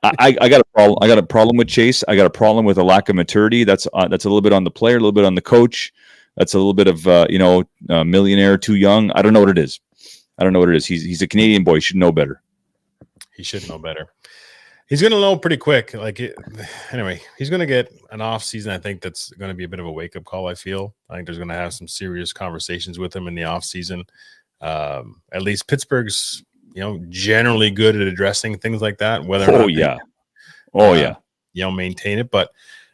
I got a problem. I got a problem with Chase. I got a problem with a lack of maturity. That's a little bit on the player, a little bit on the coach. That's a little bit of millionaire too young. I don't know what it is. He's a Canadian boy. He should know better. He should know better. He's going to know pretty quick. Anyway, he's going to get an off season. I think that's going to be a bit of a wake up call. I think there's going to have some serious conversations with him in the off season. At least Pittsburgh's, generally good at addressing things like that. Whether or not maintain it. But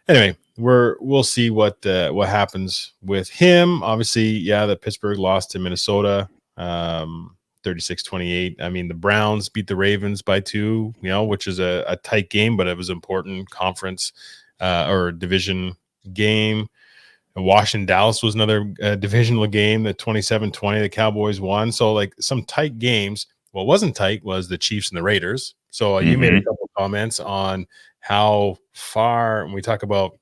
anyway, we'll see what happens with him. Obviously, that Pittsburgh lost to Minnesota. 36-28. I mean, the Browns beat the Ravens by 2, which is a tight game, but it was important conference or division game. And Washington Dallas was another divisional game. The 27-20, the Cowboys won. So some tight games. What wasn't tight was the Chiefs and the Raiders. So you made a couple comments on how far, when we talk about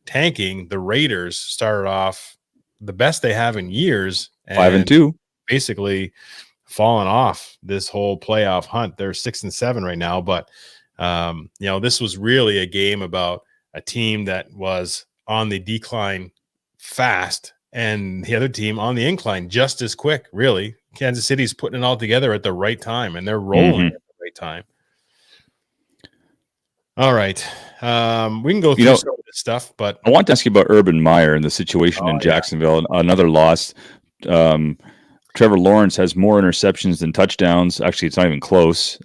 tanking, the Raiders started off the best they have in years. 5-2. Basically fallen off this whole playoff hunt. They're 6-7 right now, but this was really a game about a team that was on the decline fast and the other team on the incline just as quick. Really, Kansas City's putting it all together at the right time, and they're rolling at the right time. All right, we can go through some of this stuff, but I want to ask you about Urban Meyer and the situation in Jacksonville. Another loss. Trevor Lawrence has more interceptions than touchdowns. Actually, it's not even close.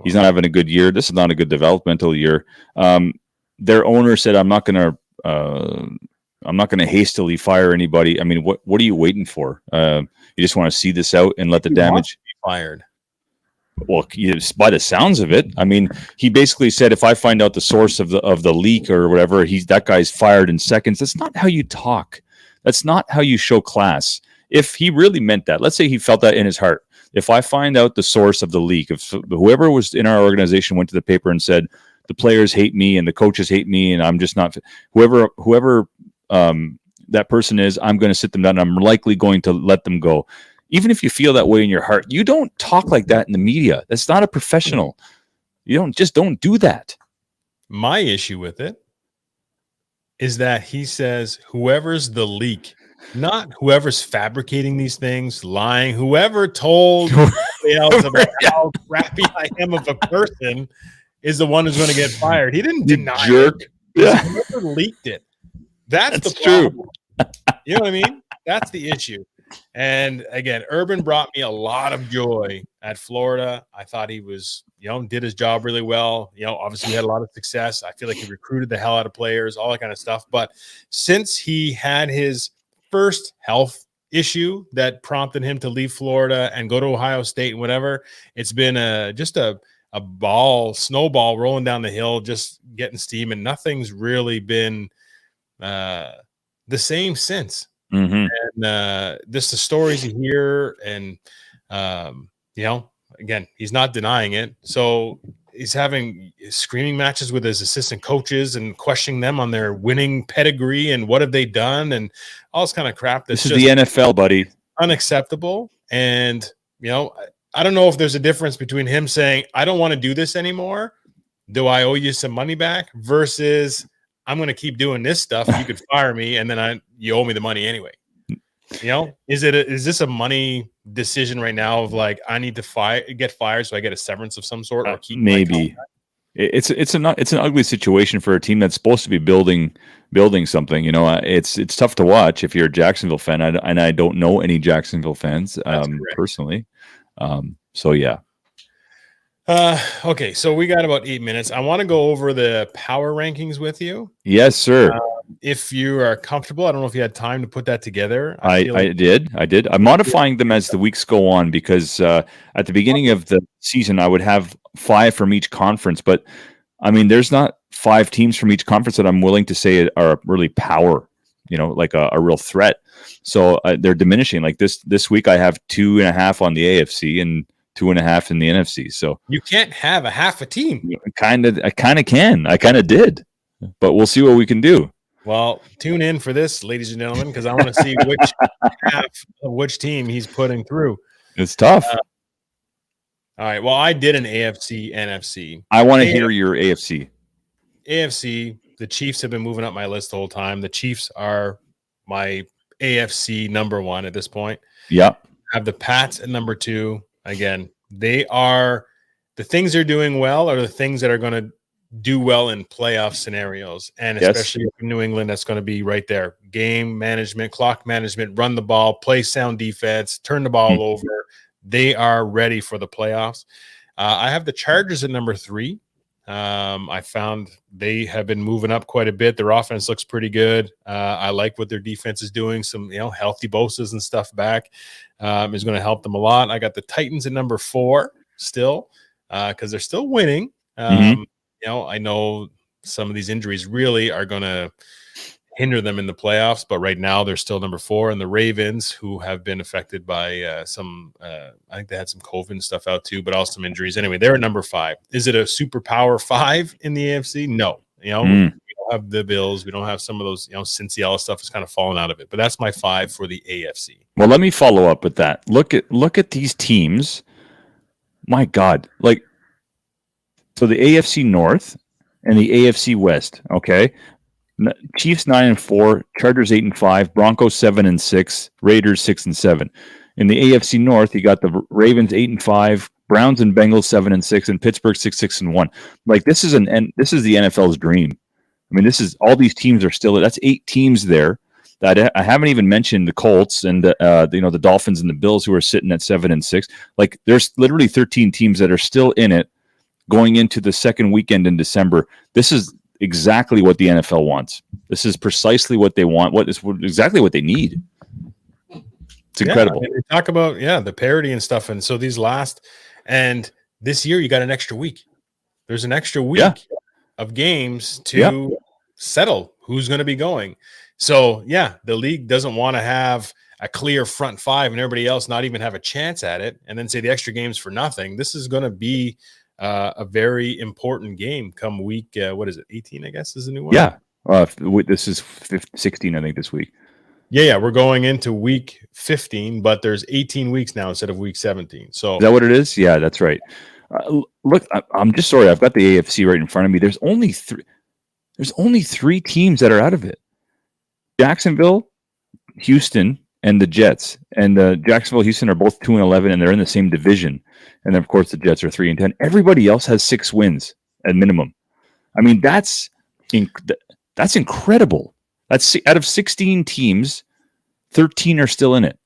He's not having a good year. This is not a good developmental year. Their owner said, "I'm not going to hastily fire anybody." I mean, what are you waiting for? You just want to see this out and let the damage be fired. Well, by the sounds of it, I mean, he basically said, if I find out the source of the leak or whatever, that guy's fired in seconds. That's not how you talk. That's not how you show class. if he really meant that, let's say he felt that in his heart. If I find out the source of the leak, if whoever was in our organization went to the paper and said the players hate me and the coaches hate me and I'm just not whoever that person is, I'm going to sit them down. I'm likely going to let them go. Even if you feel that way in your heart, you don't talk like that in the media. That's not a professional. You don't do that. My issue with it is that he says whoever's the leak, not whoever's fabricating these things, lying, whoever told somebody else about how crappy I am of a person is the one who's going to get fired. He didn't deny jerk. it. Yeah. Whoever leaked it. That's the true. problem. You know what I mean? That's the issue. And again, Urban brought me a lot of joy at Florida. I thought he was, did his job really well. Obviously he had a lot of success. I feel like he recruited the hell out of players, all that kind of stuff. But since he had his first health issue that prompted him to leave Florida and go to Ohio State and whatever, it's been just a snowball rolling down the hill, just getting steam, and nothing's really been the same since. Mm-hmm. And this the stories you hear, and again, he's not denying it. So he's having screaming matches with his assistant coaches and questioning them on their winning pedigree and what have they done and all this kind of crap. This is the NFL, buddy. Unacceptable. And I don't know if there's a difference between him saying, I don't want to do this anymore. Do I owe you some money back? Versus I'm going to keep doing this stuff. You could fire me, and then you owe me the money anyway. Is this a money decision right now of like, I need to get fired so I get a severance of some sort, or keep maybe it's an ugly situation for a team that's supposed to be building something. It's tough to watch if you're a Jacksonville fan, and I don't know any Jacksonville fans personally. So yeah. Okay, so we got about 8 minutes. I want to go over the power rankings with you. Yes, sir. If you are comfortable, I don't know if you had time to put that together. I did. I'm modifying them as the weeks go on because at the beginning of the season, I would have 5 from each conference. But I mean, there's not 5 teams from each conference that I'm willing to say are really power, like a real threat. So they're diminishing. Like this week, I have 2.5 on the AFC and 2.5 in the NFC. So you can't have a half a team. I kind of can. I kind of did, but we'll see what we can do. Well, tune in for this, ladies and gentlemen, because I want to see which half of which team he's putting through. It's tough. All right. Well, I did an AFC, NFC. I want to hear your AFC. AFC, the Chiefs have been moving up my list the whole time. The Chiefs are my AFC number 1 at this point. Yeah. I have the Pats at number 2. Again, they are the things they're doing well are the things that are going to do well in playoff scenarios. And especially in New England, that's going to be right there. Game management, clock management, run the ball, play sound defense, turn the ball over. They are ready for the playoffs. I have the Chargers at number 3. I found they have been moving up quite a bit. Their offense looks pretty good. I like what their defense is doing. Some, healthy Bosa's and stuff back is going to help them a lot. I got the Titans at number 4 still because they're still winning. I know some of these injuries really are going to hinder them in the playoffs, but right now they're still number 4. And the Ravens, who have been affected by some, I think they had some COVID stuff out too, but also some injuries. Anyway, they're at number 5. Is it a superpower 5 in the AFC? No. We don't have the Bills. We don't have some of those, Cincy, all stuff is kind of fallen out of it. But that's my 5 for the AFC. Well, let me follow up with that. Look at these teams. My God, so the AFC North and the AFC West. Okay. Chiefs 9-4, Chargers 8-5, Broncos 7-6, Raiders 6-7. In the AFC North, you got the Ravens 8-5, Browns and Bengals 7-6, and Pittsburgh 6-1. This is the NFL's dream. I mean, this is all these teams are still. That's 8 teams there. That I haven't even mentioned the Colts and the Dolphins and the Bills who are sitting at 7-6. There's literally 13 teams that are still in it going into the second weekend in December. This is exactly what the NFL wants. This is precisely what they want. Exactly what they need. It's incredible. They talk about the parity and stuff, and so and this year you got an extra week. There's an extra week of games to settle who's going to be going. So the league doesn't want to have a clear front five and everybody else not even have a chance at it, and then say the extra games for nothing. This is going to be a very important game come week. What is it? 18, I guess, is the new one. Yeah. This is 16, I think, this week. Yeah. We're going into week 15, but there's 18 weeks now instead of week 17. So is that what it is? Yeah, that's right. Look, I'm just sorry. I've got the AFC right in front of me. There's only three teams that are out of it: Jacksonville, Houston, and the Jets. And Jacksonville, Houston are both 2-11, and they're in the same division. And then, of course, the Jets are 3-10. Everybody else has 6 wins at minimum. I mean, that's incredible. That's out of 16 teams, 13 are still in it.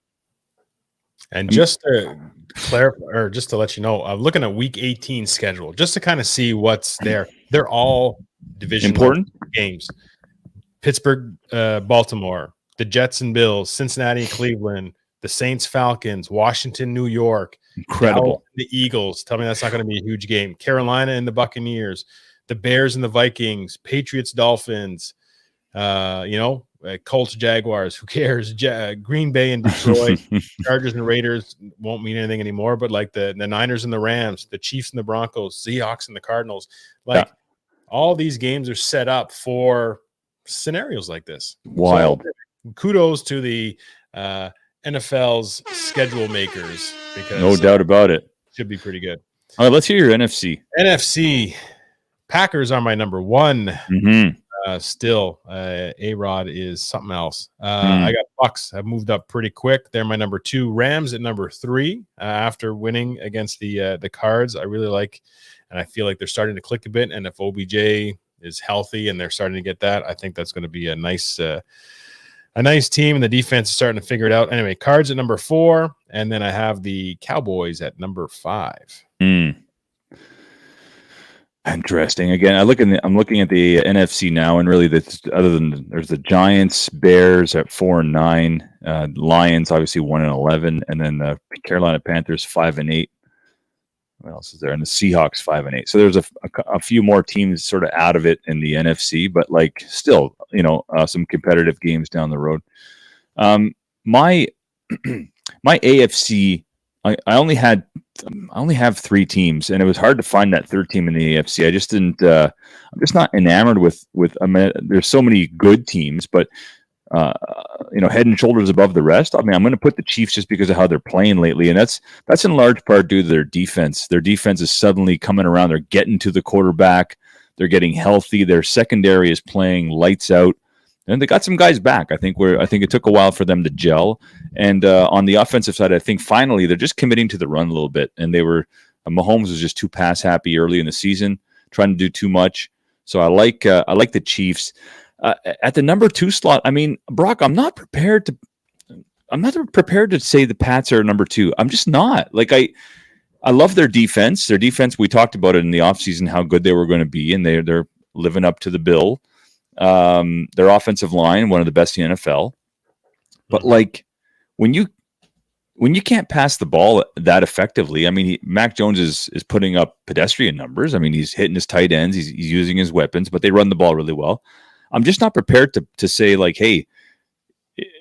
And just to clarify, or just to let you know, I'm looking at week 18 schedule just to kind of see what's there. They're all division important games. Pittsburgh, Baltimore, the Jets and Bills, Cincinnati and Cleveland, the Saints, Falcons, Washington, New York. Incredible. The Eagles. Tell me that's not going to be a huge game. Carolina and the Buccaneers, the Bears and the Vikings, Patriots, Dolphins, Colts, Jaguars. Who cares? Green Bay and Detroit, Chargers and Raiders won't mean anything anymore. But like the Niners and the Rams, the Chiefs and the Broncos, Seahawks and the Cardinals, all these games are set up for scenarios like this. Wild. So, kudos to the NFL's schedule makers, because no doubt about it. Should be pretty good. All right, let's hear your NFC. NFC Packers are my number one. Mm-hmm. Still, A-Rod is something else. I got Bucks. I've moved up pretty quick. They're my number 2. Rams at number 3 after winning against the Cards. I really like, and I feel like they're starting to click a bit. And if OBJ is healthy and they're starting to get that, I think that's going to be a nice team, and the defense is starting to figure it out. Anyway, Cards at number 4, and then I have the Cowboys at number 5. Interesting. Again, I'm looking at the NFC now, and really, other than there's the Giants, Bears at 4-9, Lions obviously 1-11, and then the Carolina Panthers 5-8. What else is there? And the Seahawks 5-8. So there's a few more teams sort of out of it in the NFC, but like still, some competitive games down the road. My AFC, I only have 3 teams, and it was hard to find that third team in the AFC. I just didn't. I'm just not enamored with. I mean, there's so many good teams, but head and shoulders above the rest. I mean, I'm going to put the Chiefs just because of how they're playing lately, and that's in large part due to their defense. Their defense is suddenly coming around. They're getting to the quarterback. They're getting healthy. Their secondary is playing lights out. And they got some guys back. I think it took a while for them to gel. And on the offensive side, I think finally they're just committing to the run a little bit. And Mahomes was just too pass happy early in the season, trying to do too much. So I like the Chiefs at the number 2 slot. I mean, Brock, I'm not prepared to say the Pats are number 2. I'm just not. Like I love their defense. Their defense, we talked about it in the offseason, how good they were going to be, and they're living up to the bill. Their offensive line, one of the best in the NFL. But like when you can't pass the ball that effectively, I mean, Mac Jones is putting up pedestrian numbers. I mean, he's hitting his tight ends, he's using his weapons, but they run the ball really well. I'm just not prepared to say like, hey,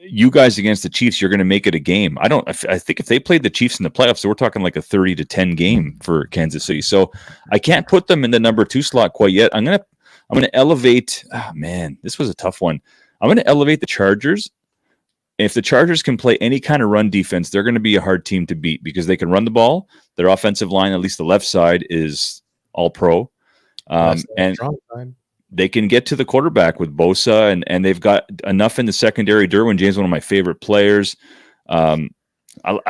you guys against the Chiefs, you're going to make it a game. I think if they played the Chiefs in the playoffs, so we're talking like a 30-10 game for Kansas City. So I can't put them in the number 2 slot quite yet. I'm going to elevate. Oh, man, this was a tough one. I'm going to elevate the Chargers. If the Chargers can play any kind of run defense, they're going to be a hard team to beat because they can run the ball. Their offensive line, at least the left side, is all pro. And they can get to the quarterback with Bosa, and they've got enough in the secondary. Derwin James, one of my favorite players. I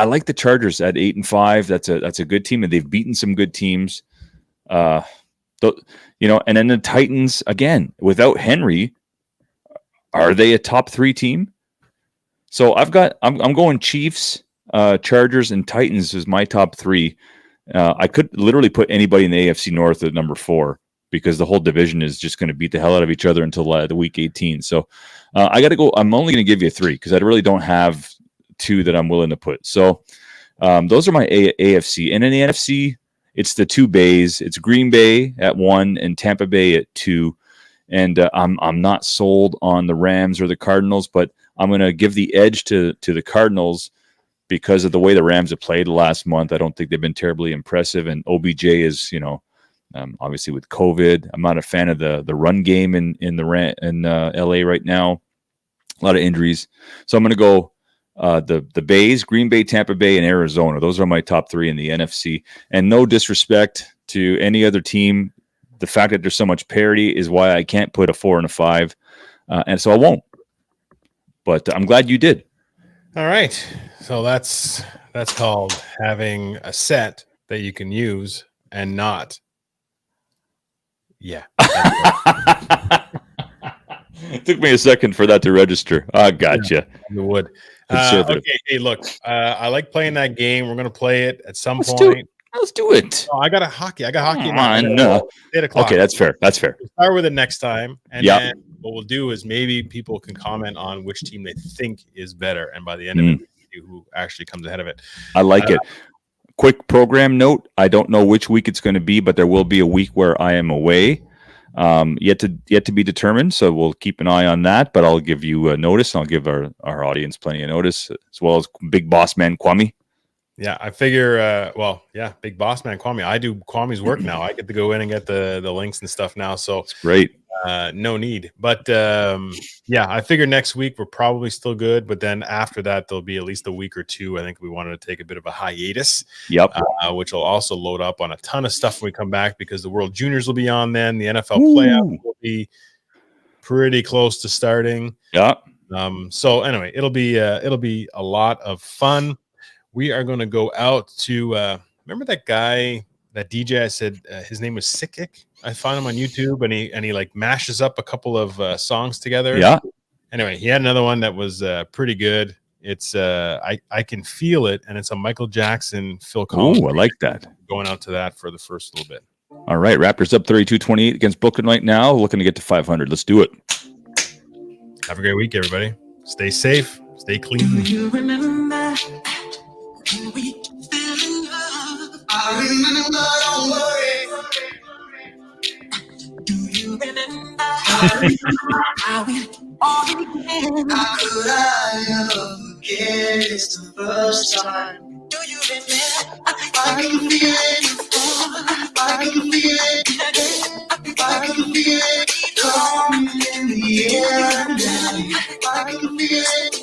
like the Chargers at 8-5. That's a good team, and they've beaten some good teams. And then the Titans, again, without Henry, are they a top 3 team? So I'm going Chiefs, Chargers, and Titans as my top 3. I could literally put anybody in the AFC North at number 4 because the whole division is just going to beat the hell out of each other until the week 18. So I got to go. I'm only going to give you 3 because I really don't have 2 that I'm willing to put. So those are my AFC. And in the NFC, it's the 2 bays. It's Green Bay at 1 and Tampa Bay at 2. And I'm not sold on the Rams or the Cardinals, but I'm going to give the edge to the Cardinals because of the way the Rams have played last month. I don't think they've been terribly impressive, and OBJ is, obviously with COVID. I'm not a fan of the run game in LA right now. A lot of injuries, so I'm going to go the Bays, Green Bay, Tampa Bay, and Arizona. Those are my top 3 in the NFC. And no disrespect to any other team, the fact that there's so much parity is why I can't put a 4 and a 5, and so I won't. But I'm glad you did. All right, so that's called having a set that you can use and not. Yeah. It took me a second for that to register. I gotcha. You would. Okay. Hey, look. I like playing that game. We're gonna play it at some point. Let's do it. Oh, I got hockey. No. 8 o'clock. Okay, that's fair. We'll start with it next time, and then what we'll do is maybe people can comment on which team they think is better, and by the end of it, who actually comes ahead of it. I like it. Quick program note: I don't know which week it's going to be, but there will be a week where I am away. Yet to be determined, so we'll keep an eye on that. But I'll give you a notice, and I'll give our audience plenty of notice, as well as Big Boss Man Kwame. Yeah, I figure. Big Boss Man Kwame. I do Kwame's work now. I get to go in and get the links and stuff now. So it's great. No need. But I figure next week we're probably still good. But then after that, there'll be at least a week or two. I think we wanted to take a bit of a hiatus. Yep. Which will also load up on a ton of stuff when we come back, because the World Juniors will be on then. The NFL playoff will be pretty close to starting. Yeah. So anyway, it'll be a lot of fun. We are going to go out to remember that guy, that DJ. I said his name was Sickick. I found him on YouTube, and he like mashes up a couple of songs together. Yeah. Anyway, he had another one that was pretty good. It's I Can Feel It, and it's a Michael Jackson, Phil Collins. Oh, I like that. Going out to that for the first little bit. All right, Raptors up 32-28 against Brooklyn right now, looking to get to 500. Let's do it. Have a great week, everybody. Stay safe. Stay clean. Do you remember when we fell in love? I remember, don't worry. Do you remember how it all began? How could I forget it's the first time? Do you remember? I can feel it. I can feel it. I can feel it. Coming in the air now. I can feel it.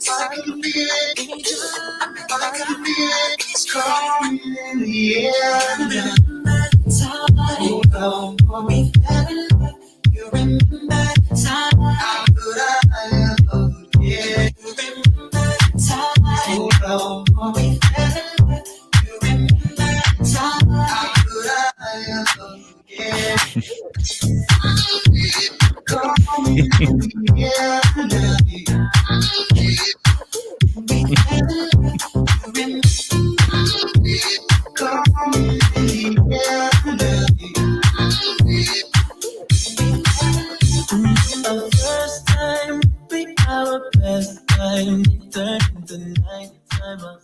I can feel it. I can feel it. It's coming in the air now. Oh, no. We fell in love. You remember time. How could I forget? You remember time. Oh, no. We fell in love. You remember time. How could I forget? Come in the air now. We fell in love. You remember. Come in the air now. The first time we our best time, turned into night time of